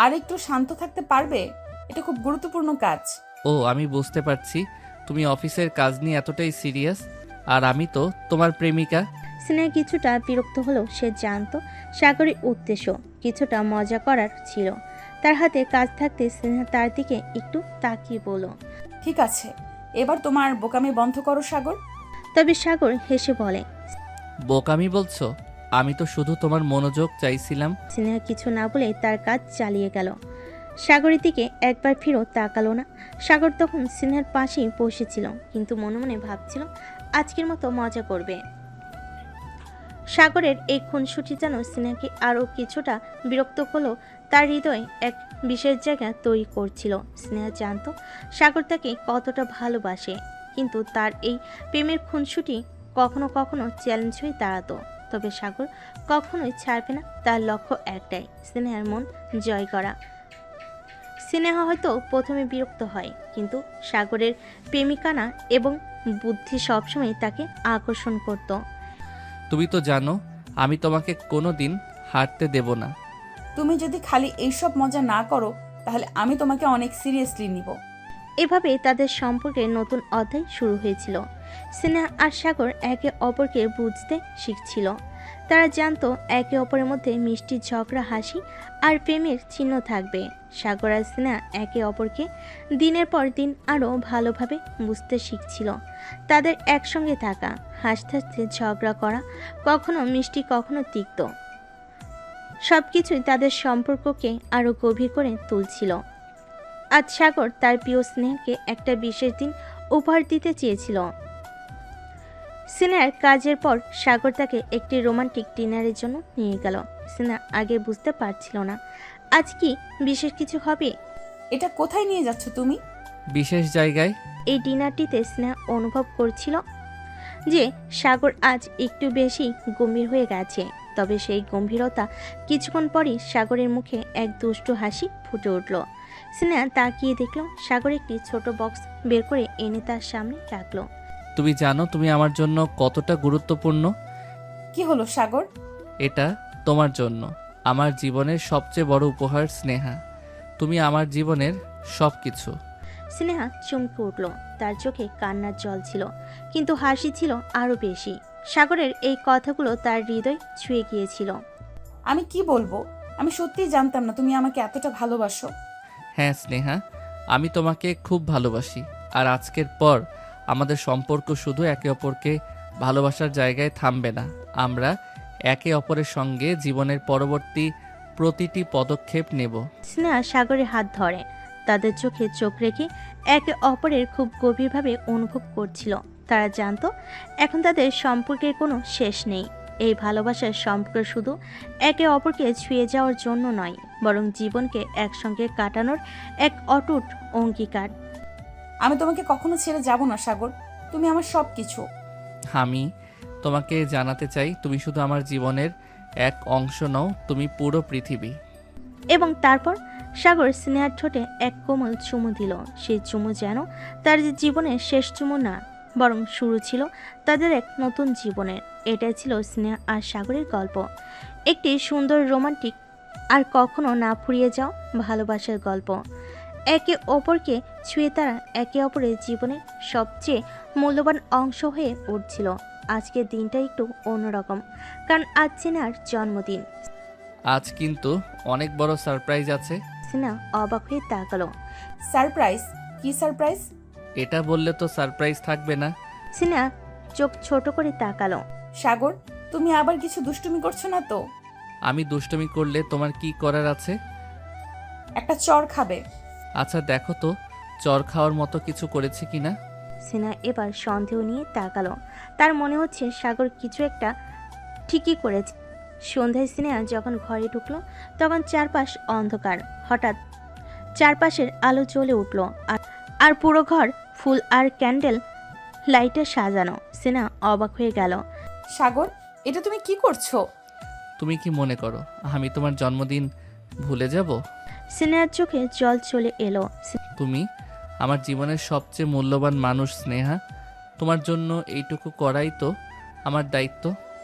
আর একটু শান্ত থাকতে পারবে? এটা খুব গুরুত্বপূর্ণ কাজ। ও আমি বুঝতে পারছি, তুমি অফিসের কাজ নিয়ে এতটাই সিরিয়াস, আর আমি তো তোমার প্রেমিকা। স্নেহা কিছুটা বিরক্ত হলেও সে জানতো সাগরের উদ্দেশ্য কিছুটা মজা করার ছিল। তার হাতে কাজ থাকতে স্নেহা তার দিকে একটু তাকিয়ে বলল, ঠিক আছে, এবার তোমার বোকামি বন্ধ করো সাগর। তবে সাগর হেসে বলে। বোকামি বলছো? আমি তো শুধু তোমার মনোযোগ চাইছিলাম। স্নেহা কিছু না বলে তার কাজ চালিয়ে গেল। সাগরের দিকে একবার ফিরেও তাকালো না। সাগর তখন স্নেহার পাশেই বসেছিল, কিন্তু মনে মনে ভাবছিল আজকের মতো মজা করবে। সাগরের এই খুনসুটি যেন স্নেহাকে আরও কিছুটা বিরক্ত হলেও তার হৃদয়ে এক বিশেষ জায়গা তৈরি করছিল। স্নেহা জানতো সাগর তাকে কতটা ভালোবাসে, কিন্তু তার এই প্রেমের খুনসুটি কখনো কখনো চ্যালেঞ্জ হয়ে দাঁড়াতো। তবে সাগর কখনোই ছাড়বে না, তার লক্ষ্য একটাই, স্নেহার মন জয় করা। স্নেহা হয়তো প্রথমে বিরক্ত হয়, কিন্তু সাগরের প্রেমিকানা এবং বুদ্ধি সবসময় তাকে আকর্ষণ করত। তুমি তো জানো আমি তোমাকে কোনো দিন হারতে দেব না। তুমি যদি খালি এইসব মজা না করো তাহলে আমি তোমাকে অনেক সিরিয়াসলি নিব। এভাবে তাদের সম্পর্কের নতুন অধ্যায় শুরু হয়েছিল। স্নেহা আর সাগর একে অপরকে বুঝতে শিখছিল। তারা জানতো একে অপরের মধ্যে মিষ্টি ঝগড়া, হাসি আর প্রেমের চিহ্ন থাকবে। সাগর আর স্নেহা একে অপরকে দিনের পর দিন আরও ভালোভাবে বুঝতে শিখছিল। তাদের একসঙ্গে থাকা, হাসতে হাসতে ঝগড়া করা, কখনো মিষ্টি কখনো তিক্ত, সব কিছুই তাদের সম্পর্ককে আরও গভীর করে তুলছিল। আজ সাগর তার প্রিয় স্নেহাকে একটা বিশেষ দিন উপহার দিতে চেয়েছিল। স্নেহার কাজের পর সাগর তাকে একটি রোমান্টিক ডিনারের জন্য নিয়ে গেল। স্নেহা আগে বুঝতে পারছিল না আজ কি বিশেষ কিছু হবে। এটা কোথায় নিয়ে যাচ্ছ তুমি? বিশেষ জায়গায়। এই ডিনারটিতে স্নেহা অনুভব করছিল যে সাগর আজ একটু বেশি গম্ভীর হয়ে গেছে। তবে সেই গম্ভীরতা কিছুক্ষণ পরই সাগরের মুখে এক দুষ্টু হাসি ফুটে উঠল। স্নেহা তাকিয়ে দেখল সাগর একটি ছোট বক্স বের করে এনে তার সামনে রাখলো। তুমি জানো তুমি আমার জন্য কতটা গুরুত্বপূর্ণ। কি হলো সাগর? এটা তোমার জন্য আমার জীবনের সবচেয়ে বড় উপহার স্নেহা। তুমি আমার জীবনের সব কিছু। স্নেহা চমকে উঠল, তার চোখে কান্নার জল ছিল, কিন্তু হাসি ছিল আরও বেশি। সাগরের এই কথাগুলো তার হৃদয় ছুঁয়ে গিয়েছিল। আমি কি বলবো, আমি সত্যিই জানতাম না তুমি আমাকে এতটা ভালোবাসো। হ্যাঁ স্নেহা, আমি তোমাকে খুব ভালোবাসি, আর আজকের পর আমাদের সম্পর্ক শুধু একে অপরকে ভালোবাসার জায়গায় থামবে না। আমরা একে অপরের সঙ্গে জীবনের পরবর্তী প্রতিটি পদক্ষেপ নেব। স্নেহা সাগরের হাত ধরে, তাদের চোখে চোখ রেখে একে অপরের খুব গভীরভাবে অনুভব করছিল। তারা জানতো এখন তাদের সম্পর্কের কোনো শেষ নেই। এই ভালোবাসার সম্পর্ক শুধু একে অপরকে ছুঁয়ে যাওয়ার জন্য নয়, বরং জীবনকে একসঙ্গে কাটানোর এক অটুট অঙ্গীকার। আমি তোমাকে কখনো ছেড়ে যাব না সাগর, তুমি আমার সব কিছু। আমি তোমাকে জানাতে চাই তুমি শুধু আমার জীবনের এক অংশ নও, তুমি পুরো পৃথিবী। এবং তারপর সাগর স্নেহার ঠোঁটে এক কোমল চুমু দিল। সেই চুমু যেন তার জীবনের শেষ চুমু না, বরং শুরু ছিল তাদের এক নতুন জীবনের। এটাই ছিল স্নেহা আর সাগরের গল্প, একটি সুন্দর রোমান্টিক আর কখনো না ফুরিয়ে যাও ভালোবাসার গল্প। একে অপরকে ছুঁয়ে তারা একে অপরের জীবনের সবচেয়ে মূল্যবান অংশ হয়ে উঠছিল। আজকের দিনটা একটু অন্যরকম, কারণ আজ স্নেহার জন্মদিন। আজ কিন্তু অনেক বড় সারপ্রাইজ আছে। স্নেহা অবাক হয়ে তাকালো। সারপ্রাইজ? কি সারপ্রাইজ? এটা বললে তো সারপ্রাইজ থাকবে না। স্নেহা চোখ ছোট করে তাকালো। সাগর, তুমি আবার কিছু দুষ্টুমি করছো না তো? আমি দুষ্টুমি করলে তোমার কি করার আছে? একটা চড় খাবে? আচ্ছা দেখো তো চর খাওয়ার মতো কিছু করেছে কিনা। স্নেহা এবার সন্দেহ নিয়ে তাকালো। তার মনে হচ্ছে সাগর কিছু একটা ঠিকই করেছে। সন্ধ্যায় স্নেহা যখন ঘরে ঢুকলো তখন চারপাশ অন্ধকার। হঠাৎ চারপাশের আলো জ্বলে উঠল, আর পুরো ঘর ফুল আর ক্যান্ডেল লাইটে সাজানো। স্নেহা অবাক হয়ে গেল। সাগর, এটা তুমি কি করছো? তুমি কি মনে করো আমি তোমার জন্মদিন ভুলে যাব? স্নেহার চোখে জল চলে এলো। তুমি আমার জীবনের সবচেয়ে মূল্যবান মানুষ স্নেহা। তোমার জন্য এইটুকু করাই তো আমার দায়িত্ব।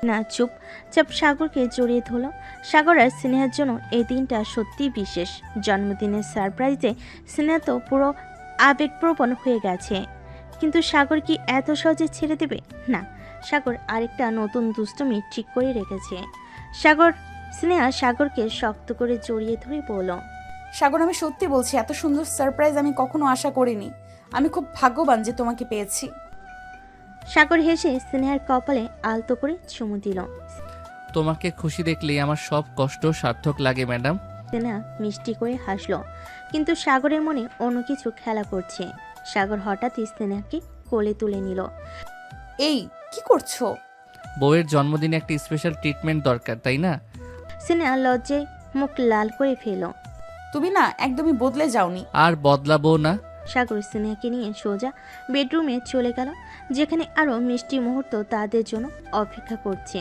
না, চুপচাপ সাগরকে জড়িয়ে ধরলো। সাগর আর স্নেহার জন্য এই দিনটা সত্যিই বিশেষ। জন্মদিনের সারপ্রাইজে স্নেহা তো পুরো আবেগপ্রবণ হয়ে গেছে। কিন্তু সাগর কি এত সহজে ছেড়ে দেবে? না, সাগর আরেকটা নতুন দুষ্টুমি ঠিক করে রেখেছে। স্নেহা সাগরকে শক্ত করে জড়িয়ে ধরে বলল, সাগর, আমি সত্যি বলছি, এত সুন্দর সারপ্রাইজ আমি কখনো আশা করিনি। আমি খুব ভাগ্যবান যে তোমাকে পেয়েছি। সাগর হেসে স্নেহার কপালে আলতো করে চুমু দিল। তোমাকে খুশি দেখলেই আমার সব কষ্ট সার্থক লাগে ম্যাডাম। স্নেহা মিষ্টি করে হাসলো, কিন্তু সাগরের মনে অন্য কিছু খেলা করছে। সাগর হঠাৎই স্নেহাকে কোলে তুলে নিল। এই, কি করছো? বউয়ের জন্মদিনে একটা স্পেশাল ট্রিটমেন্ট দরকার, তাই না? স্নেহা লজ্জায় মুখ লাল করে ফেল। তুমি না একদমই বদলে যাওনি। আর বদলাবো না। সাগর স্নেহাকে নিয়ে সোজা বেডরুমে চলে গেল, যেখানে আরো মিষ্টি মুহূর্ত তাদের জন্য অপেক্ষা করছে।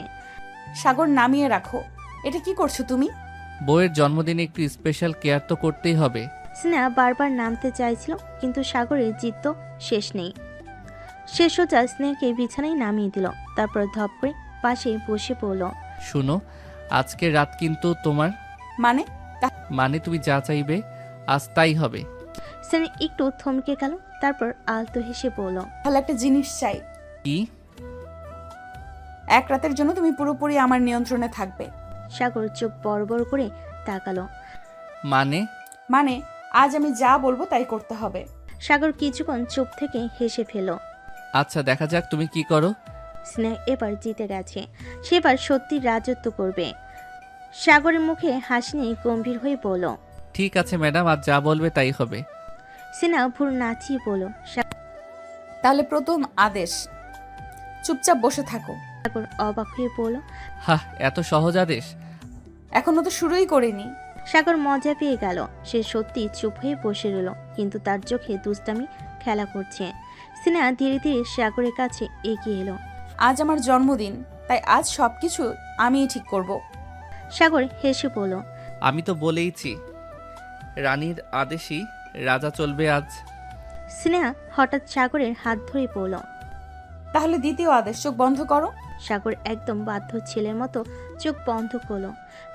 সাগর, নামিয়ে রাখো। এটা কি করছো তুমি? বউয়ের জন্মদিনে একটু স্পেশাল কেয়ার তো করতেই হবে। স্নেহা বারবার নামতে চাইছিল, কিন্তু সাগরের জিদ তো শেষ নেই। সে সোজা স্নেহাকে বিছানায় নামিয়ে দিল, তারপর ধপ করে পাশে বসে পড়ল। শুনো, আজকের রাত কিন্তু তোমার। মানে? মানে তুমি যা চাইবে আজ তাই হবে। স্নেহা একটু থমকে গেল, তারপর আলতো হেসে বলল, তাহলে একটা জিনিস চাই। কি? এক রাতের জন্য তুমি পুরোপুরি আমার নিয়ন্ত্রণে থাকবে। সাগর চোখ বড় বড় করে তাকালো। মানে? মানে আজ আমি যা বলবো তাই করতে হবে। সাগর কিছুক্ষণ চুপ থেকে হেসে ফেল। আচ্ছা, দেখা যাক তুমি কি করো। স্নেহা এবার জিতে গেছে, সেবার সত্যি রাজত্ব করবে। সাগরের মুখে হাসি নিয়ে গম্ভীর হয়ে বলল, ঠিক আছে ম্যাডাম, আজ যা বলবে তাই হবে। স্নেহা ভুল নাচিয়ে বলল। তাহলে প্রথম আদেশ, চুপচাপ বসে থাকো। সাগর অবাক হয়ে বলল। হ্যাঁ, এত সহজ আদেশ? এখনো তো শুরুই করিনি। সাগর মজা পেয়ে গেল। সে সত্যি চুপ হয়ে বসে রইল, কিন্তু তার চোখে দুষ্টামি খেলা করছে। স্নেহা ধীরে ধীরে সাগরের কাছে এগিয়ে এলো। আজ আমার জন্মদিন, তাই আজ সবকিছু আমিই ঠিক করব। সাগর হেসে বলল, আমি তো বলেইছি রানীর আদেশই রাজা চলবে আজ। স্নেহা হঠাৎ সাগরের হাত ধরে পড়ল। তাহলে দ্বিতীয় আদেশ, চোখ বন্ধ করো। সাগর একদম বাধ্য ছেলের মতো চোখ বন্ধ করলো।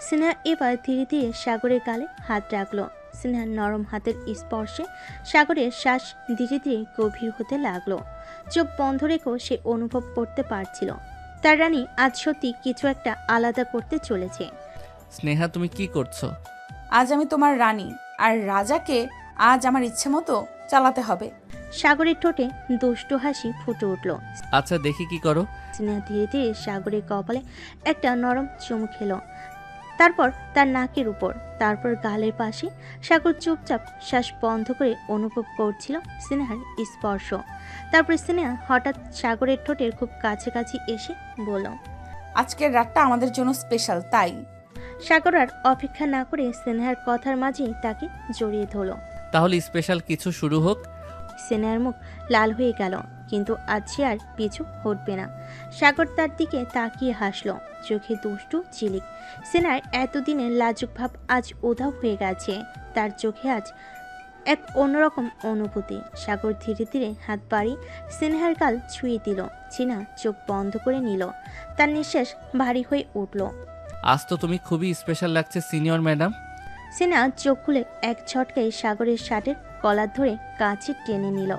স্নেহা এবার ধীরে ধীরে সাগরের গালে হাত রাখলো। স্নেহার নরম হাতের স্পর্শে সাগরের শ্বাস ধীরে ধীরে গভীর হতে লাগলো। চোখ বন্ধ রেখেও সে অনুভব করতে পারছিল তার রানী আজ সত্যি কিছু একটা আলাদা করতে চলেছে। স্নেহা, তুমি কি করছো? আজ আমি তোমার রানী, আর রাজাকে আজ আমার ইচ্ছে মতো চালাতে হবে। সাগরের ঠোঁটে দুষ্টু হাসি ফুটে উঠল। আচ্ছা, দেখি কি করো। স্নেহা ধীরে ধীরে সাগরের কপালে একটা নরম চুমু খেলো, তারপর তার নাকের উপর, তারপর গালের পাশে। সাগর চুপচাপ শ্বাস বন্ধ করে অনুভব করছিল স্নেহার স্পর্শ। তারপর স্নেহা হঠাৎ সাগরের ঠোঁটের খুব কাছাকাছি এসে বলল, আজকের রাতটা আমাদের জন্য স্পেশাল, তাই। সাগর আর অপেক্ষা না করে স্নেহার কথার মাঝেই তাকে জড়িয়ে ধরল। তাহলে স্পেশাল কিছু শুরু হোক। স্নেহার মুখ লাল হয়ে গেল, কিন্তু আজ সে আর পিছু হটবে না। সাগর তার দিকে তাকিয়ে হাসলো, চোখে দুষ্টু ঝিলিক। স্নেহার এতদিনের লাজুক ভাব আজ উধাও হয়ে গেছে। তার চোখে আজ এক অন্যরকম অনুভূতি। সাগর ধীরে ধীরে হাত বাড়িয়ে স্নেহার গাল ছুঁয়ে দিল। চিনা চোখ বন্ধ করে নিল, তার নিঃশ্বাস ভারী হয়ে উঠল। আজ তো তুমি খুবই স্পেশাল লাগছে সিনিয়র ম্যাডাম। স্নেহা চোখ খুলে এক ঝটকায় সাগরের শার্টের কলার ধরে কাছে টেনে নিল।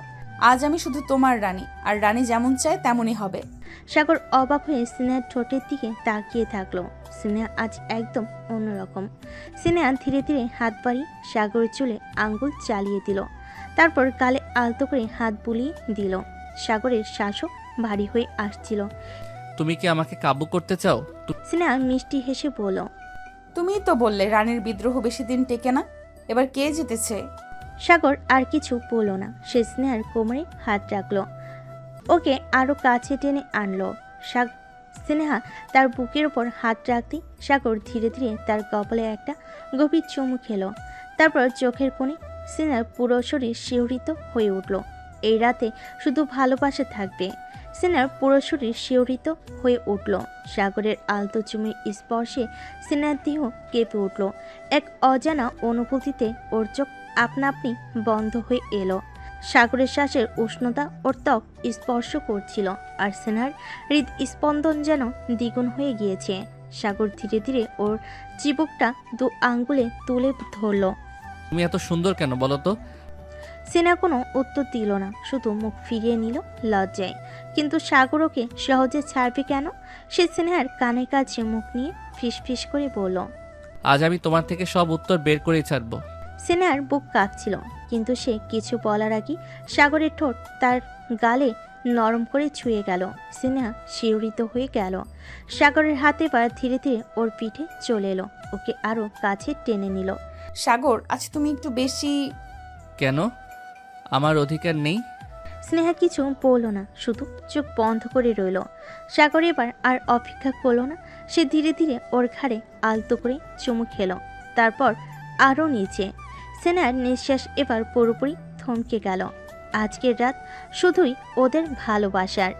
আজ আমি শুধু তোমার রানী, আর রানী যেমন চায় তেমনই হবে। সাগর অবাক হয়ে স্নেহার ঠোঁটের দিকে তাকিয়ে থাকলো। স্নেহা আজ একদম অন্যরকম। স্নেহা ধীরে ধীরে হাত বাড়িয়ে সাগরের চুলে আঙ্গুল চালিয়ে দিল, তারপর গালে আলতো করে হাত বুলিয়ে দিল। সাগরের শ্বাসও ভারী হয়ে আসছিল। তুমি কি আমাকে কাবু করতে চাও? স্নেহা মিষ্টি হেসে বলল, তুমিই তো বললে রানীর বিদ্রোহ বেশি দিন টেকে না। এবার কে জিতেছে? সাগর আর কিছু বলল না। সে স্নেহার কোমরে হাত রাখলো, ওকে আরও কাছে টেনে আনলো। স্নেহা তার বুকের ওপর হাত রাখতেই সাগর ধীরে ধীরে তার কপালে একটা গভীর চুমু খেলো। তারপর চোখের কোণে স্নেহার পুরো শরীর শিহরিত হয়ে উঠল। এই রাতে শুধু ভালোবাসা থাকবে। স্নেহার পুরো শরীর শিহরিত হয়ে উঠল। সাগরের আলতো চুমির স্পর্শে স্নেহার দেহ কেঁপে উঠল। এক অজানা অনুভূতিতে ওর চোখ আপনা আপনি বন্ধ হয়ে এলো। সাগরের শ্বাসের উষ্ণতা ওর ত্বক স্পর্শ করছিল, আর স্নেহার হৃদস্পন্দন যেন দ্বিগুণ হয়ে গিয়েছে। সাগর ধীরে ধীরে ওর চিবুকটা 2 আঙ্গুলে তুলে ধরল। তুমি এত সুন্দর কেন বলো তো? স্নেহা কোনো উত্তর দিল না, শুধু মুখ ফিরিয়ে নিল লজ্জায়। কিন্তু সাগর ওকে সহজে ছাড়বে কেন? সে স্নেহার কানের কাছে মুখ নিয়ে ফিসফিস করে বলল। আজ আমি তোমার থেকে সব উত্তর বের করেই ছাড়বো। স্নেহার বুক কাঁপছিল, কিন্তু সে কিছু বলার আগে সাগরের ঠোঁট তার গালে নরম করে ছুঁয়ে গেল। স্নেহা শিহরিত হয়ে গেল। সাগরের হাতে পা ধীরে ধীরে ওর পিঠে চলে এলো, ওকে আরো কাছে টেনে নিল। সাগর, আজ তুমি একটু বেশি। কেন? আমার অধিকার নেই? স্নেহা কিছু বলল না, শুধু চোখ বন্ধ করে রইল। সাগর এবার আর অপেক্ষা করলো না, সে ধীরে ধীরে ওর ঘাড়ে আলতো করে চুমু খেলো, তারপর আরও নিচে। স্নেহার নিঃশ্বাস এবার পুরোপুরি থমকে গেল। আজকের রাত শুধুই ওদের ভালোবাসার।